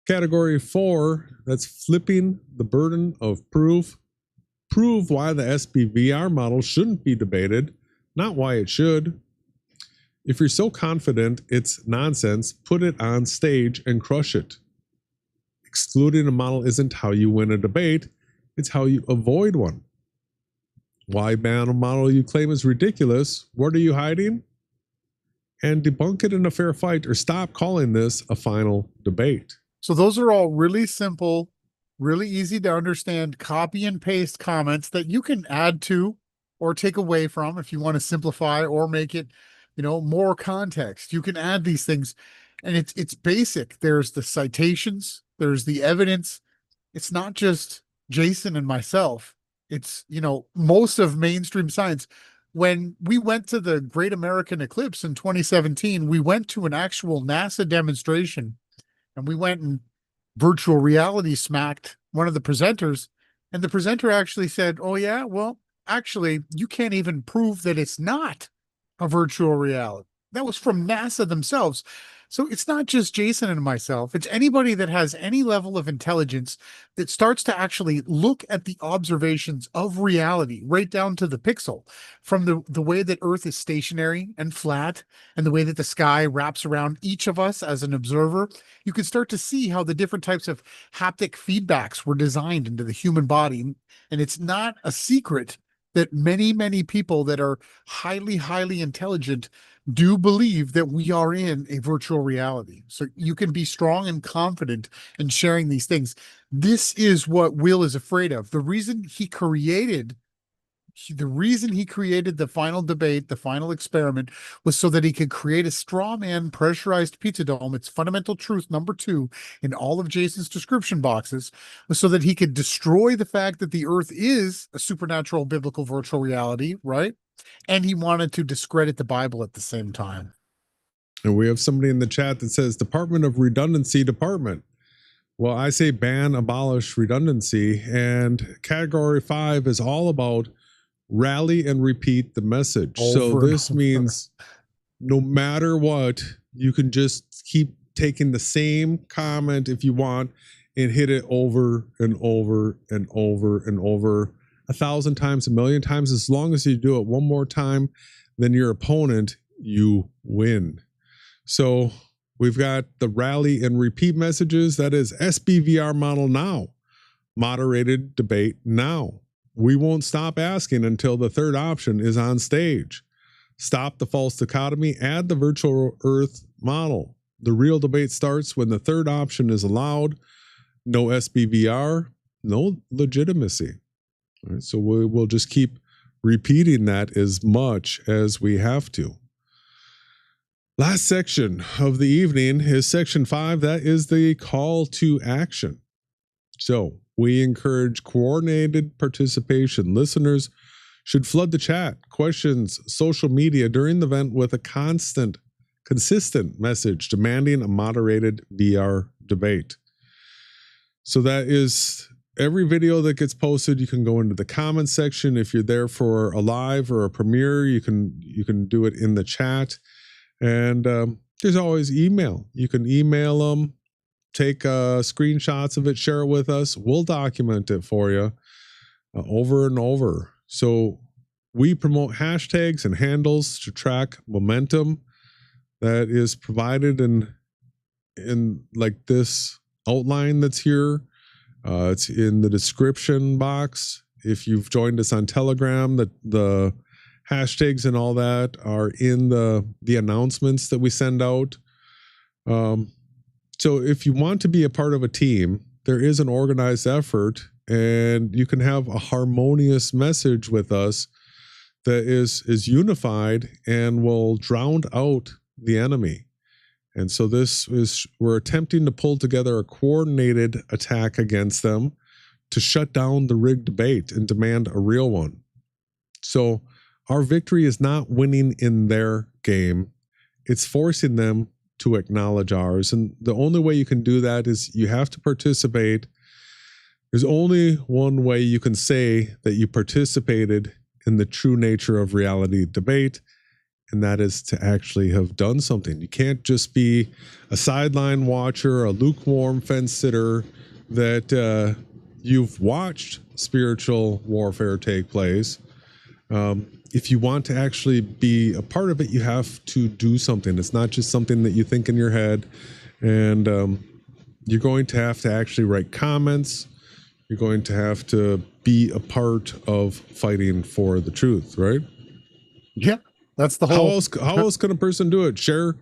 E: Category 4, that's flipping the burden of proof. Prove why the SBVR model shouldn't be debated, not why it should. If you're so confident it's nonsense, put it on stage and crush it. Excluding a model isn't how you win a debate, it's how you avoid one. Why ban a model you claim is ridiculous? What are you hiding? And debunk it in a fair fight, or stop calling this a final debate.
F: So those are all really simple, really easy to understand copy and paste comments that you can add to or take away from if you want to simplify or make it, more context. You can add these things, and it's basic. There's the citations, there's the evidence. It's not just Jason and myself. It's, most of mainstream science. When we went to the Great American Eclipse in 2017, we went to an actual NASA demonstration, and we went and virtual reality smacked one of the presenters, and the presenter actually said, "Oh yeah, well, actually, you can't even prove that it's not a virtual reality." That was from NASA themselves. So it's not just Jason and myself. It's anybody that has any level of intelligence that starts to actually look at the observations of reality right down to the pixel, from the way that Earth is stationary and flat, and the way that the sky wraps around each of us as an observer. You can start to see how the different types of haptic feedbacks were designed into the human body. And it's not a secret that many, many people that are highly, highly intelligent do believe that we are in a virtual reality. So you can be strong and confident in sharing these things. This is what Will is afraid of. The reason he created the final debate, the final experiment, was so that he could create a straw man pressurized pizza dome. It's fundamental truth number 2 in all of Jason's description boxes, was so that he could destroy the fact that the Earth is a supernatural biblical virtual reality, right? And he wanted to discredit the Bible at the same time.
E: And we have somebody in the chat that says Department of Redundancy Department. Well, I say ban, abolish redundancy. And category 5 is all about rally and repeat the message. So this means no matter what, you can just keep taking the same comment if you want and hit it over and over and over and over 1,000 times, 1,000,000 times. As long as you do it one more time than your opponent, you win. So we've got the rally and repeat messages. That is SBVR model now. Moderated debate now. We won't stop asking until the third option is on stage. Stop the false dichotomy. Add the virtual Earth model. The real debate starts when the third option is allowed. No SBVR, no legitimacy. All right, so we'll just keep repeating that as much as we have to. Last section of the evening is section 5. That is the call to action. So we encourage coordinated participation. Listeners should flood the chat, questions, social media during the event with a consistent message demanding a moderated VR debate. So that is every video that gets posted. You can go into the comments section. If you're there for a live or a premiere, you can do it in the chat. And there's always email. You can email them, take screenshots of it, share it with us. We'll document it for you over and over. So we promote hashtags and handles to track momentum that is provided in like this outline that's here. It's in the description box. If you've joined us on Telegram, the hashtags and all that are in the announcements that we send out. So if you want to be a part of a team, there is an organized effort, and you can have a harmonious message with us that is unified and will drown out the enemy. And so we're attempting to pull together a coordinated attack against them to shut down the rigged debate and demand a real one. So our victory is not winning in their game. It's forcing them to acknowledge ours. And the only way you can do that is you have to participate There's only one way you can say that you participated in the true nature of reality debate, and that is to actually have done something. You can't just be a sideline watcher, a lukewarm fence sitter that you've watched spiritual warfare take place. If you want to actually be a part of it, you have to do something. It's not just something that you think in your head. And you're going to have to actually write comments. You're going to have to be a part of fighting for the truth, right?
F: Yeah, that's the whole.
E: How else can a person do it? Share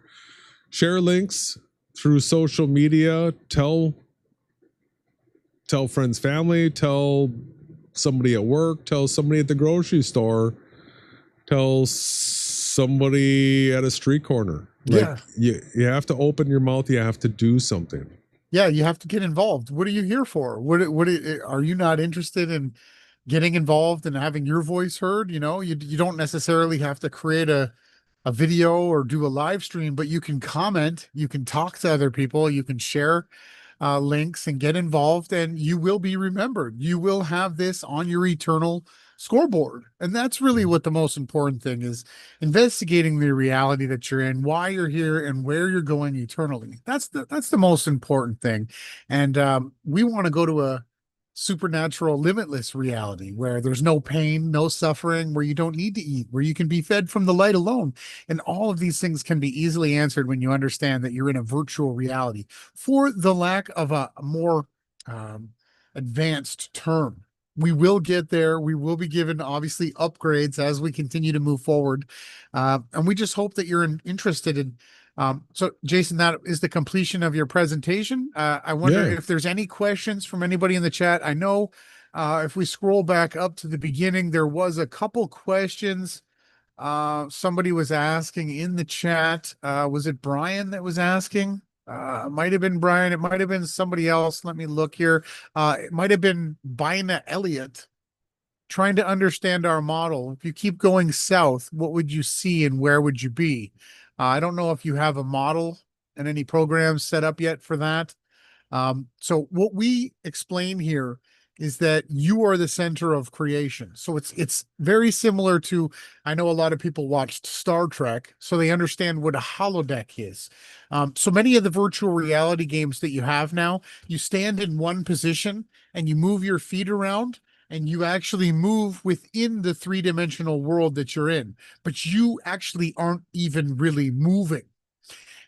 E: links through social media. Tell friends, family. Tell somebody at work. Tell somebody at the grocery store. Tell somebody at a street corner. Like, you have to open your mouth. You have to do something.
F: Yeah, you have to get involved. What are you here for? What are you not interested in getting involved and having your voice heard? You know, you don't necessarily have to create a video or do a live stream, but you can comment, you can talk to other people, you can share links and get involved, and you will be remembered. You will have this on your eternal scoreboard. And that's really what the most important thing is, investigating the reality that you're in, why you're here, and where you're going eternally. That's the most important thing. And we want to go to a supernatural, limitless reality where there's no pain, no suffering, where you don't need to eat, where you can be fed from the light alone. And all of these things can be easily answered when you understand that you're in a virtual reality, for the lack of a more advanced term. We will get there. We will be given, obviously, upgrades as we continue to move forward. And we just hope that you're interested in. So, Jason, that is the completion of your presentation. I wonder if there's any questions from anybody in the chat. I know if we scroll back up to the beginning, there was a couple questions. Somebody was asking in the chat. Was it Brian that was asking? It might have been Brian. It might have been somebody else. Let me look here. It might have been Bina Elliott, trying to understand our model. If you keep going south, what would you see and where would you be? I don't know if you have a model and any programs set up yet for that. So what we explain here is that you are the center of creation. So it's very similar to, I know a lot of people watched Star Trek, so they understand what a holodeck is. So many of the virtual reality games that you have now, you stand in one position and you move your feet around, and you actually move within the three-dimensional world that you're in, but you actually aren't even really moving.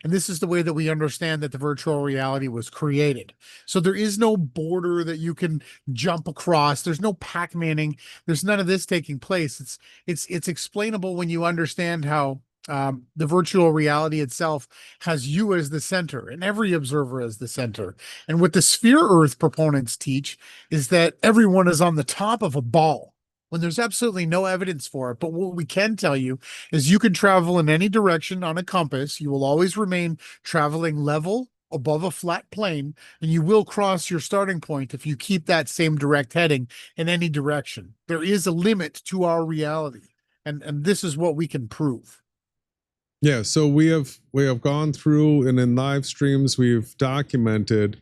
F: And this is the way that we understand that the virtual reality was created. So there is no border that you can jump across. There's no Pac-Manning. There's none of this taking place. It's explainable when you understand how the virtual reality itself has you as the center and every observer as the center. And what the sphere Earth proponents teach is that everyone is on the top of a ball, when there's absolutely no evidence for it. But what we can tell you is you can travel in any direction on a compass. You will always remain traveling level above a flat plane, and you will cross your starting point if you keep that same direct heading in any direction. There is a limit to our reality, and this is what we can prove.
E: Yeah, so we have gone through, and in live streams we've documented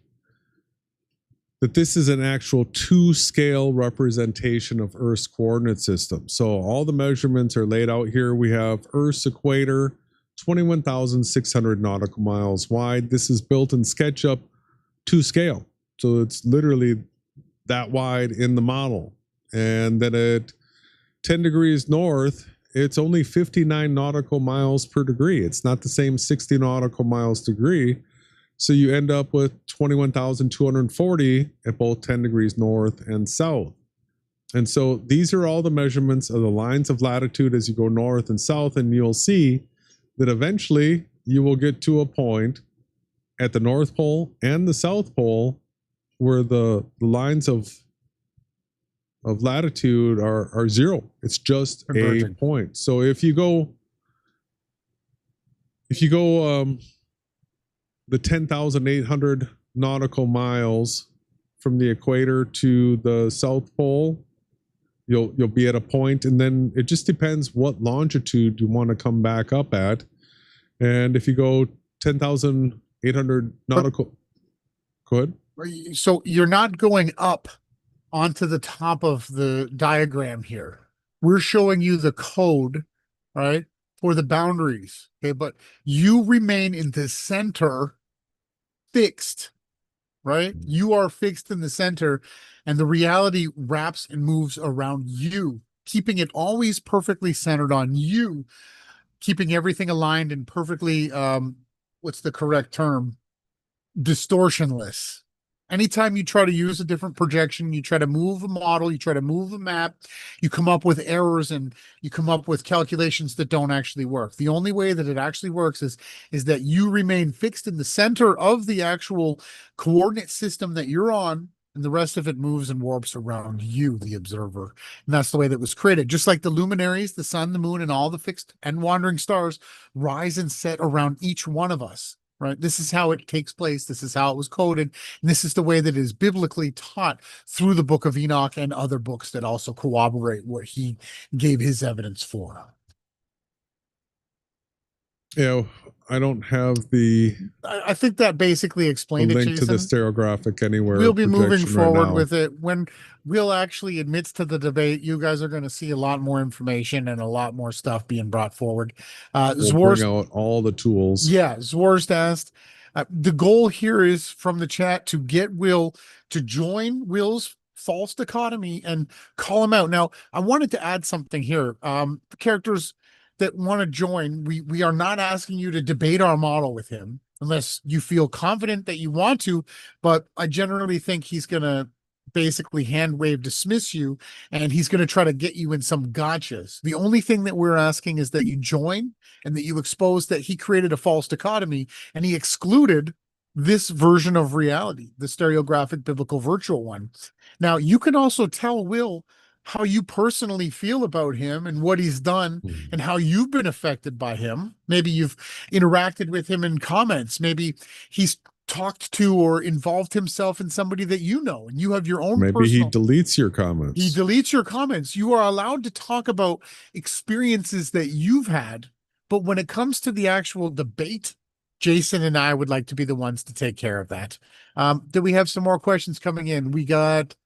E: that this is an actual 2-scale representation of Earth's coordinate system. So all the measurements are laid out here. We have Earth's equator, 21,600 nautical miles wide. This is built in SketchUp 2-scale. So it's literally that wide in the model. And then at 10 degrees north, it's only 59 nautical miles per degree. It's not the same 60 nautical miles degree. So you end up with 21,240 at both 10 degrees north and south. And so these are all the measurements of the lines of latitude as you go north and south, and you'll see that eventually you will get to a point at the North Pole and the South Pole where the lines of latitude are zero. It's just a point. So if you go the 10,800 nautical miles from the equator to the South Pole, you'll be at a point, and then it just depends what longitude you want to come back up at. And if you go 10,800 nautical, go ahead.
F: So you're not going up onto the top of the diagram here. We're showing you the code, right, for the boundaries. Okay, but you remain in the center, fixed, right? You are fixed in the center, and the reality wraps and moves around you, keeping it always perfectly centered on you, keeping everything aligned and perfectly, what's the correct term? Distortionless. Anytime you try to use a different projection, you try to move a model, you try to move a map, you come up with errors and you come up with calculations that don't actually work. The only way that it actually works is that you remain fixed in the center of the actual coordinate system that you're on, and the rest of it moves and warps around you, the observer. And that's the way that was created. Just like the luminaries, the sun, the moon, and all the fixed and wandering stars rise and set around each one of us. Right. This is how it takes place. This is how it was coded. And this is the way that it is biblically taught through the book of Enoch and other books that also corroborate what he gave his evidence for.
E: Yeah, I don't have the.
F: I think that basically explained it,
E: link
F: Jason.
E: to the stereographic anywhere.
F: We'll be moving forward
E: right
F: with it. When Will actually admits to the debate, you guys are going to see a lot more information and a lot more stuff being brought forward.
E: We'll bring out all the tools.
F: Yeah, Zworst asked, the goal here is from the chat to get Will to join Will's false dichotomy and call him out. Now, I wanted to add something here. The characters that want to join, we are not asking you to debate our model with him unless you feel confident that you want to, but I generally think he's going to basically hand wave dismiss you, and he's going to try to get you in some gotchas. The only thing that we're asking is that you join and that you expose that he created a false dichotomy and he excluded this version of reality, the stereographic biblical virtual one. Now, you can also tell Will how you personally feel about him and what he's done and how you've been affected by him. Maybe you've interacted with him in comments. Maybe he's talked to or involved himself in somebody that you know, and you have your own
E: Maybe he deletes your comments.
F: He deletes your comments. You are allowed to talk about experiences that you've had, but when it comes to the actual debate, Jason and I would like to be the ones to take care of that. Do we have some more questions coming in? We got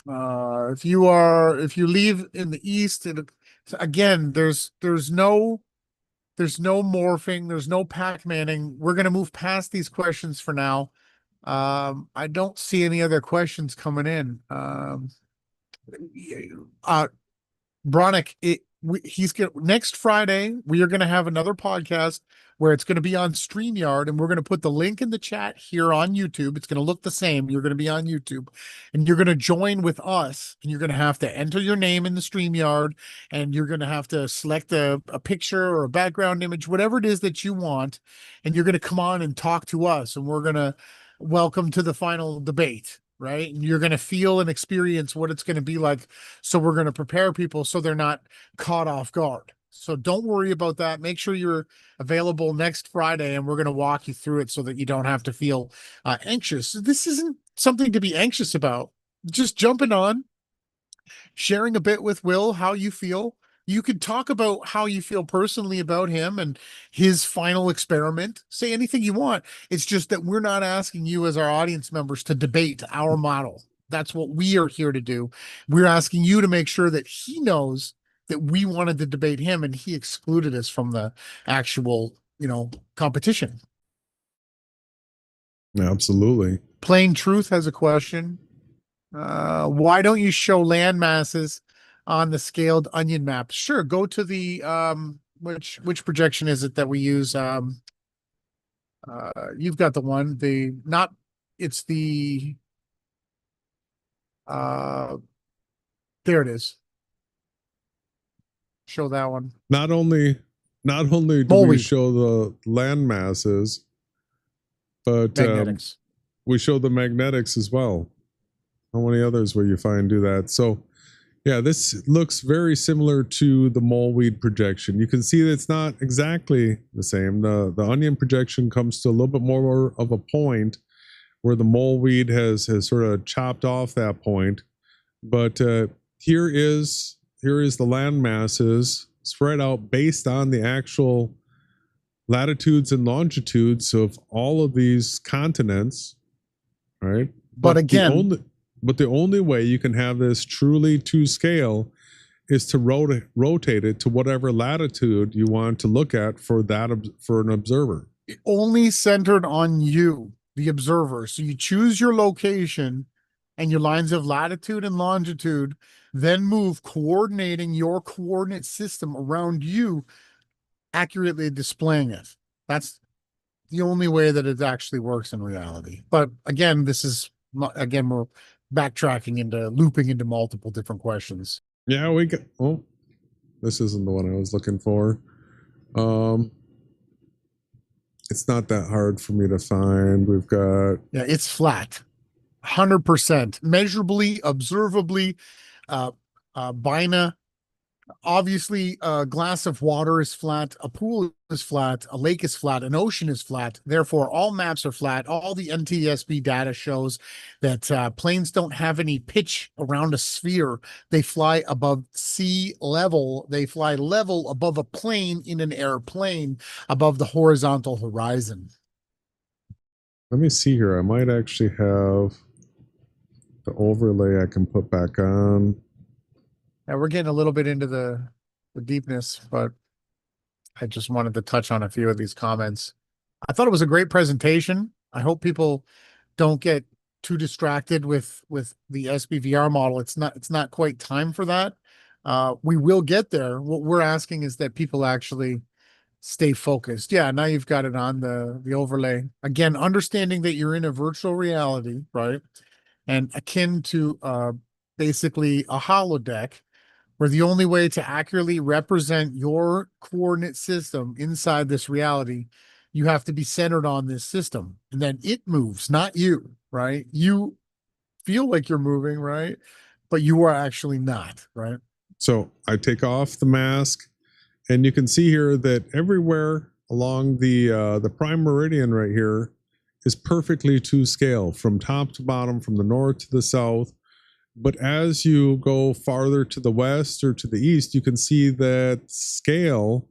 F: if you leave in the east, again, there's no morphing, there's no Pac-Manning. We're going to move past these questions for now. I don't see any other questions coming in. Bronick, next Friday, we are going to have another podcast where it's going to be on StreamYard, and we're going to put the link in the chat here on YouTube. It's going to look the same. You're going to be on YouTube, and you're going to join with us, and you're going to have to enter your name in the StreamYard, and you're going to have to select a picture or a background image, whatever it is that you want, and you're going to come on and talk to us, and we're going to welcome to the final debate. Right. And you're going to feel and experience what it's going to be like. So we're going to prepare people so they're not caught off guard. So don't worry about that. Make sure you're available next Friday, and we're going to walk you through it so that you don't have to feel anxious. This isn't something to be anxious about. Just jumping on, sharing a bit with Will, how you feel. You could talk about how you feel personally about him and his final experiment. Say anything you want. It's just that we're not asking you as our audience members to debate our model. That's what we are here to do. We're asking you to make sure that he knows that we wanted to debate him and he excluded us from the actual, competition.
E: Absolutely.
F: Plain Truth has a question. Why don't you show land masses on the scaled onion map? Sure, go to the which projection is it that we use? You've got the one, it's the there it is. Show that one.
E: Not only do we show the land masses, but we show the magnetics as well. How many others will you find do that? So yeah, this looks very similar to the moleweed projection. You can see that it's not exactly the same. The onion projection comes to a little bit more of a point where the moleweed has sort of chopped off that point. But here is the land masses spread out based on the actual latitudes and longitudes of all of these continents, right?
F: But again,
E: the only way you can have this truly to scale is to rotate it to whatever latitude you want to look at for an observer.
F: Only centered on you, the observer. So you choose your location and your lines of latitude and longitude, then move coordinating your coordinate system around you, accurately displaying it. That's the only way that it actually works in reality. But again, we're backtracking into looping into multiple different questions.
E: Yeah, this isn't the one I was looking for. It's not that hard for me to find. We've got...
F: Yeah, it's flat. 100%. Measurably, observably, Bina. Obviously, a glass of water is flat, a pool is flat, a lake is flat, an ocean is flat. Therefore, all maps are flat. All the NTSB data shows that planes don't have any pitch around a sphere. They fly above sea level. They fly level above a plane in an airplane above the horizontal horizon.
E: Let me see here. I might actually have the overlay I can put back on.
F: Now we're getting a little bit into the deepness, but I just wanted to touch on a few of these comments. I thought it was a great presentation. I hope people don't get too distracted with the SBVR model. It's not quite time for that. We will get there. What we're asking is that people actually stay focused. Yeah, now you've got it on the overlay. Again, understanding that you're in a virtual reality, right? And akin to basically a holodeck, where the only way to accurately represent your coordinate system inside this reality, you have to be centered on this system. And then it moves, not you, right? You feel like you're moving, right? But you are actually not, right?
E: So I take off the mask, and you can see here that everywhere along the prime meridian right here is perfectly to scale, from top to bottom, from the north to the south. But as you go farther to the west or to the east, you can see that scale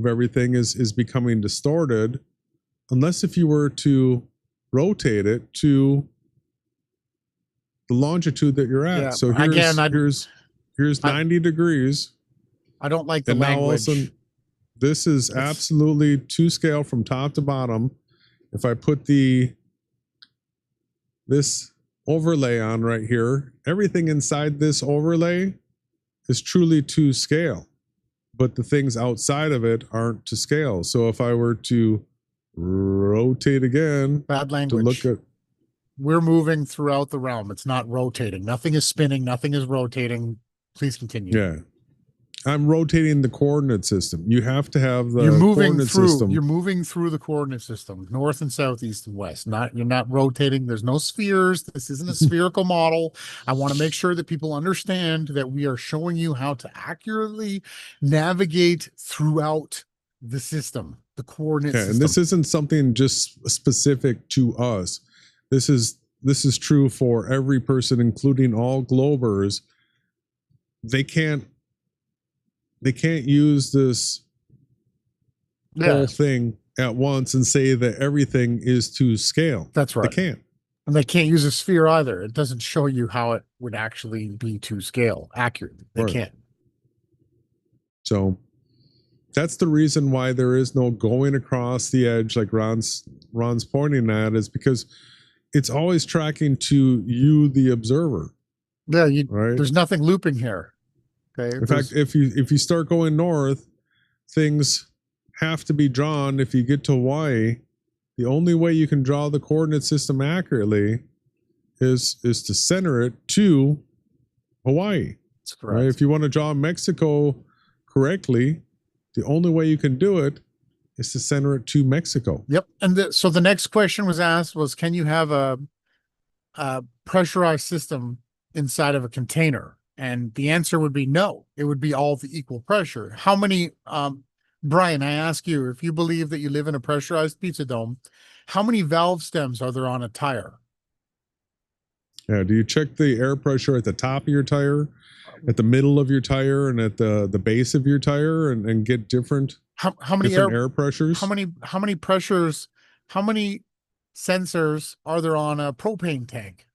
E: of everything is becoming distorted, unless if you were to rotate it to the longitude that you're at.
F: Yeah,
E: so here's 90 degrees.
F: I don't like the
E: and now
F: language.
E: Also, this is absolutely to scale from top to bottom. If I put this overlay on right here, everything inside this overlay is truly to scale, but the things outside of it aren't to scale. So if I were to rotate again,
F: bad language,
E: to look at,
F: we're moving throughout the realm. It's not rotating. Nothing is spinning. Nothing is rotating. Please continue.
E: Yeah, I'm rotating the coordinate system. You have to have the
F: coordinate
E: system.
F: You're moving through the coordinate system, north and south, east and west. You're not rotating. There's no spheres. This isn't a spherical model. I want to make sure that people understand that we are showing you how to accurately navigate throughout the system, the coordinate system.
E: And this isn't something just specific to us. This is true for every person, including all globers. They can't use this whole thing at once and say that everything is to scale.
F: That's right.
E: They can't.
F: And they can't use a sphere either. It doesn't show you how it would actually be to scale accurately. They can't.
E: So that's the reason why there is no going across the edge like Ron's pointing at, is because it's always tracking to you, the observer.
F: Yeah,
E: right?
F: There's nothing looping here. Okay.
E: In fact, if you start going north, things have to be drawn. If you get to Hawaii, the only way you can draw the coordinate system accurately is to center it to Hawaii.
F: That's correct.
E: Right? If you want to draw Mexico correctly, the only way you can do it is to center it to Mexico.
F: Yep. And so the next question was asked was, can you have a pressurized system inside of a container? And the answer would be no. It would be all the equal pressure. How many, Brian, I ask you, if you believe that you live in a pressurized pizza dome, how many valve stems are there on a tire?
E: Yeah. Do you check the air pressure at the top of your tire, at the middle of your tire, and at the base of your tire, and get different
F: how many
E: different air pressures?
F: How many pressures, how many sensors are there on a propane tank?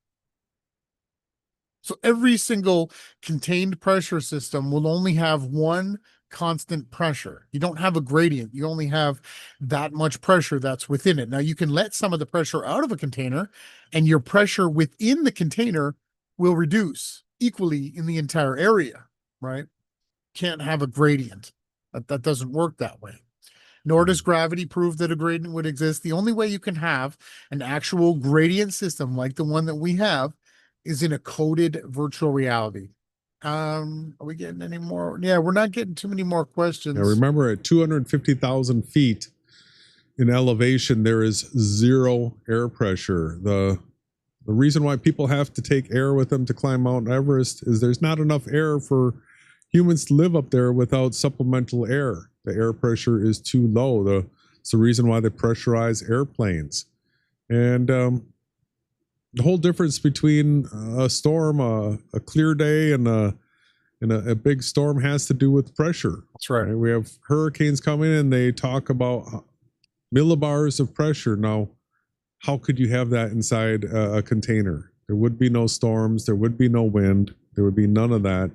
F: So every single contained pressure system will only have one constant pressure. You don't have a gradient. You only have that much pressure that's within it. Now you can let some of the pressure out of a container and your pressure within the container will reduce equally in the entire area, right? Can't have a gradient. That doesn't work that way. Nor does gravity prove that a gradient would exist. The only way you can have an actual gradient system like the one that we have is in a coded virtual reality. Are we getting any more? Yeah, we're not getting too many more questions.
E: Now remember, at 250,000 feet in elevation, there is zero air pressure. The reason why people have to take air with them to climb Mount Everest is there's not enough air for humans to live up there without supplemental air. The air pressure is too low. It's the reason why they pressurize airplanes. And the whole difference between a storm, a clear day, and a big storm has to do with pressure.
F: That's right.
E: We have hurricanes coming and they talk about millibars of pressure. Now, how could you have that inside a container? There would be no storms. There would be no wind. There would be none of that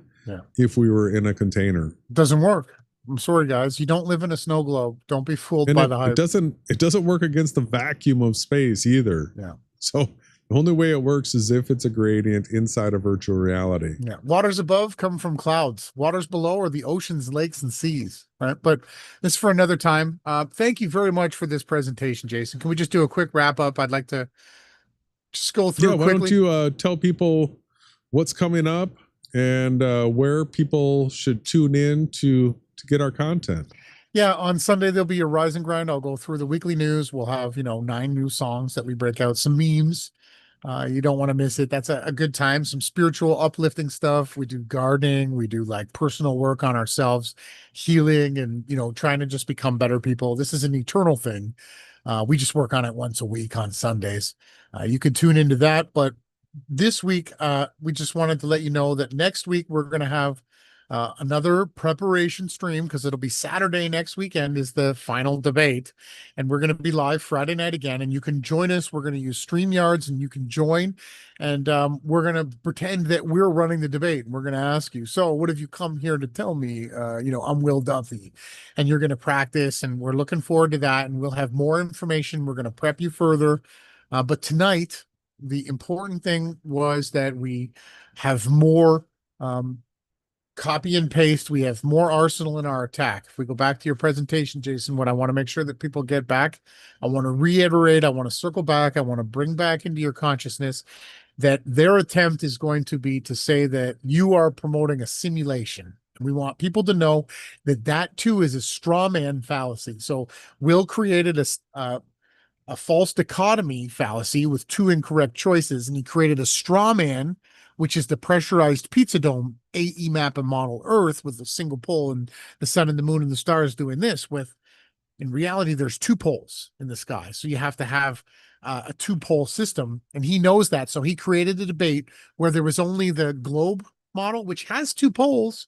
E: if we were in a container.
F: Doesn't work. I'm sorry, guys. You don't live in a snow globe. Don't be fooled by the hype.
E: It doesn't work against the vacuum of space either.
F: Yeah.
E: So the only way it works is if it's a gradient inside a virtual reality.
F: Yeah. Waters above come from clouds. Waters below are the oceans, lakes, and seas. Right. But this is for another time. Thank you very much for this presentation, Jason. Can we just do a quick wrap up? I'd like to just go through quickly.
E: Why don't you tell people what's coming up and where people should tune in to get our content?
F: Yeah, on Sunday there'll be a Rise and Grind. I'll go through the weekly news. We'll have 9 new songs that we break out, some memes. You don't want to miss it. That's a good time. Some spiritual uplifting stuff. We do gardening. We do like personal work on ourselves, healing, and trying to just become better people. This is an eternal thing. We just work on it once a week on Sundays. You can tune into that. But this week, we just wanted to let you know that next week we're going to have another preparation stream, because it'll be Saturday next weekend is the final debate, and we're going to be live Friday night again, and you can join us. We're going to use StreamYards and you can join, and we're going to pretend that we're running the debate, and we're going to ask you, so what have you come here to tell me? I'm Will Duffy, and you're going to practice, and we're looking forward to that, and we'll have more information. We're going to prep you further, but tonight the important thing was that we have more copy and paste. We have more arsenal in our attack. If we go back to your presentation, Jason, what I want to make sure that people get back, I want to reiterate, I want to circle back, I want to bring back into your consciousness that their attempt is going to be to say that you are promoting a simulation. We want people to know that that too is a straw man fallacy. So Will created a false dichotomy fallacy with 2 incorrect choices, and he created a straw man, which is the pressurized pizza dome AE map and model Earth with a single pole and the sun and the moon and the stars doing this. With, in reality, there's 2 poles in the sky. So you have to have a 2-pole system, and he knows that. So he created a debate where there was only the globe model, which has 2 poles,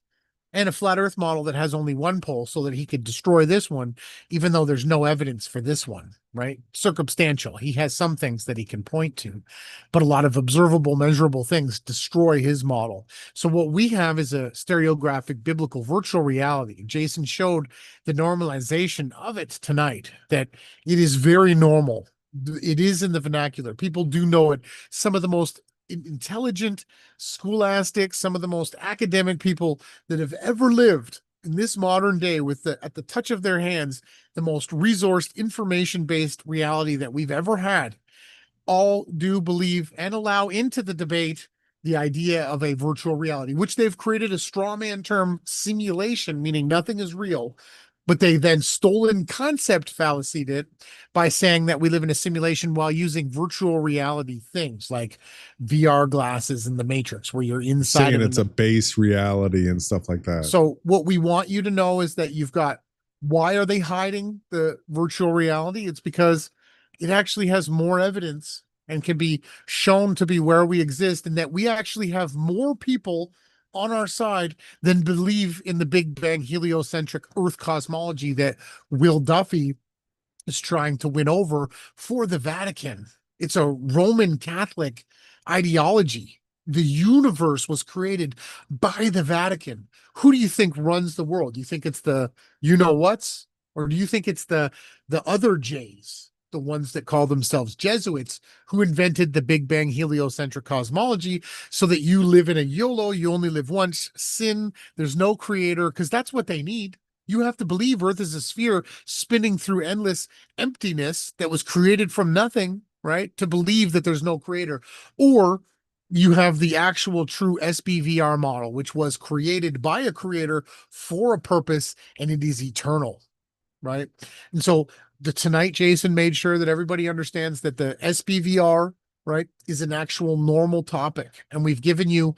F: and a flat Earth model that has only 1 pole, so that he could destroy this one, even though there's no evidence for this one, right? Circumstantial. He has some things that he can point to, but a lot of observable, measurable things destroy his model. So what we have is a stereographic biblical virtual reality. Jason showed the normalization of it tonight, that it is very normal. It is in the vernacular. People do know it. Some of the most intelligent, scholastic, some of the most academic people that have ever lived in this modern day, with at the touch of their hands, the most resourced, information-based reality that we've ever had, all do believe and allow into the debate the idea of a virtual reality, which they've created a straw man term, simulation, meaning nothing is real. But they then stolen concept fallacied it by saying that we live in a simulation while using virtual reality things like VR glasses in the Matrix, where you're inside.
E: Saying it's a base reality and stuff like that.
F: So what we want you to know is that you've got, why are they hiding the virtual reality? It's because it actually has more evidence and can be shown to be where we exist, and that we actually have more people on our side than believe in the Big Bang heliocentric Earth cosmology that Will Duffy is trying to win over for the Vatican. It's a Roman Catholic ideology, The universe was created by the Vatican. Who do you think runs the world? Do you think it's the you-know-whats? Or do you think it's the other J's, the ones that call themselves Jesuits, who invented the Big Bang heliocentric cosmology so that you live in a YOLO, you only live once, sin, there's no creator, because that's what they need. You have to believe Earth is a sphere spinning through endless emptiness that was created from nothing, right? To believe that there's no creator. Or you have the actual true SBVR model, which was created by a creator for a purpose, and it is eternal, right? And so tonight, Jason made sure that everybody understands that the SBVR, right, is an actual normal topic. And we've given you,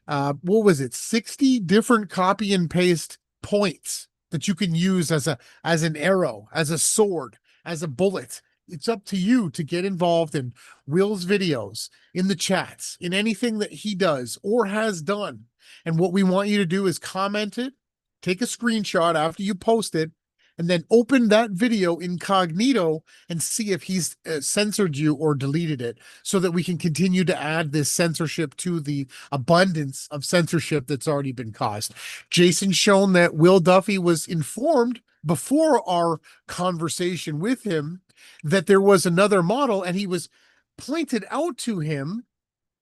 F: what was it, 60 different copy and paste points that you can use as an arrow, as a sword, as a bullet. It's up to you to get involved in Will's videos, in the chats, in anything that he does or has done. And what we want you to do is comment it, take a screenshot after you post it, and then open that video incognito and see if he's censored you or deleted it, so that we can continue to add this censorship to the abundance of censorship that's already been caused. Jason's shown that Will Duffy was informed before our conversation with him that there was another model, and he was pointed out to him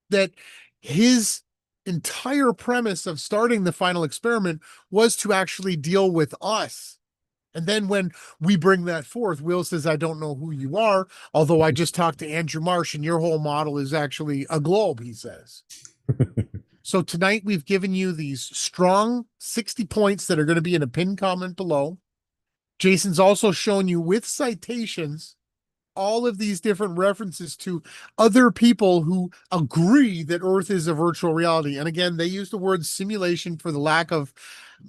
F: that his entire premise of starting the final experiment was to actually deal with us. And then when we bring that forth, Will says, I don't know who you are, although I just talked to Andrew Marsh and your whole model is actually a globe, he says. So tonight we've given you these strong 60 points that are going to be in a pinned comment below. Jason's also shown you with citations all of these different references to other people who agree that Earth is a virtual reality. And again, they use the word simulation for the lack of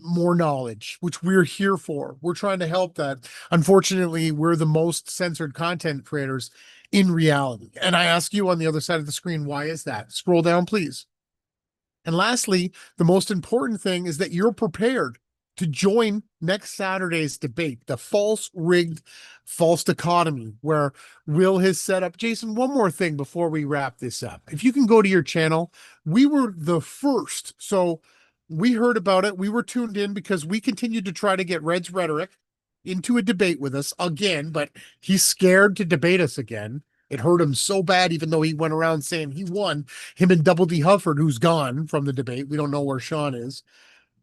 F: more knowledge, which we're here for. We're trying to help that. Unfortunately, we're the most censored content creators in reality. And I ask you on the other side of the screen, why is that? Scroll down, please. And lastly, the most important thing is that you're prepared to join next Saturday's debate, the false rigged false dichotomy, where Will has set up. Jason, one more thing before we wrap this up. If you can go to your channel, we were the first. So we heard about it. We were tuned in because we continued to try to get Red's Rhetoric into a debate with us again, but he's scared to debate us again. It hurt him so bad, even though he went around saying he won. Him and Double D Hufford, who's gone from the debate. We don't know where Sean is.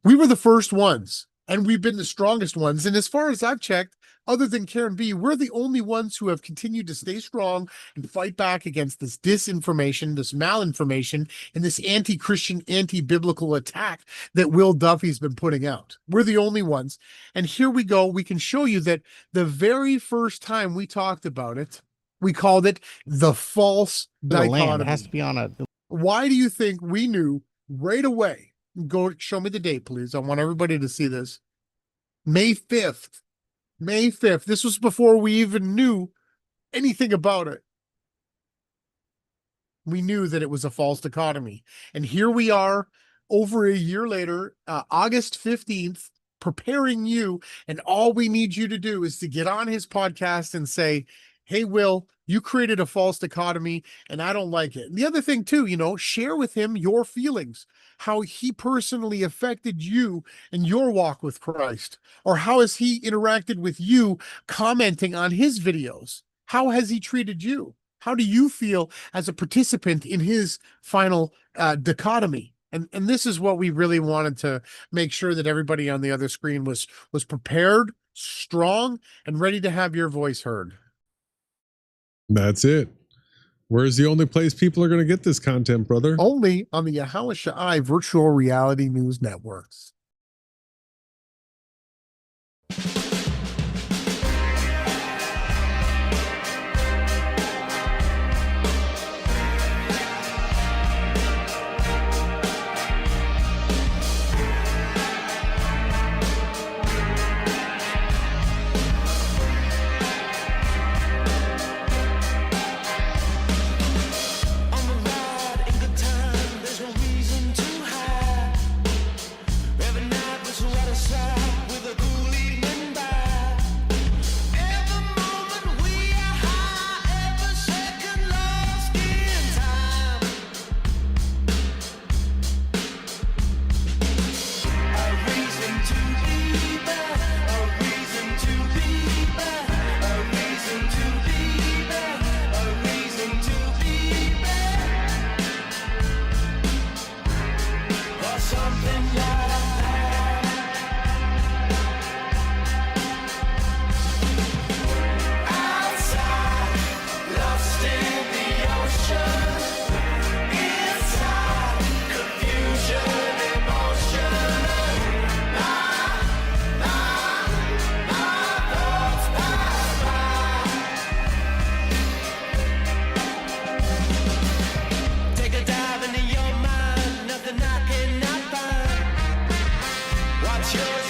F: We were the first ones, and we've been the strongest ones. And as far as I've checked, other than Karen B, we're the only ones who have continued to stay strong and fight back against this disinformation, this malinformation, and this anti-Christian, anti-biblical attack that Will Duffy's been putting out. We're the only ones. And here we go. We can show you that the very first time we talked about it, we called it the false dichotomy.
P: It has to be on a...
F: Why do you think we knew right away? Go show me the date, please. I want everybody to see this. May 5th. May 5th. This was before we even knew anything about it. We knew that it was a false dichotomy. And here we are over a year later, August 15th, preparing you. And all we need you to do is to get on his podcast and say, hey, Will, you created a false dichotomy and I don't like it. And the other thing too, share with him your feelings, how he personally affected you in your walk with Christ, or how has he interacted with you commenting on his videos? How has he treated you? How do you feel as a participant in his final dichotomy? And this is what we really wanted to make sure that everybody on the other screen was prepared, strong, and ready to have your voice heard.
E: That's it. Where's the only place people are going to get this content, brother?
F: Only on the Yahawashai Virtual Reality News Networks.
A: Revelation to be back, a reason to be back, a reason to be back, a reason to be back, or something like that. Outside, lost in the ocean. Inside, confusion, emotion. Thoughts pass by. Take a dive into your mind, nothing I cannot find. Watch your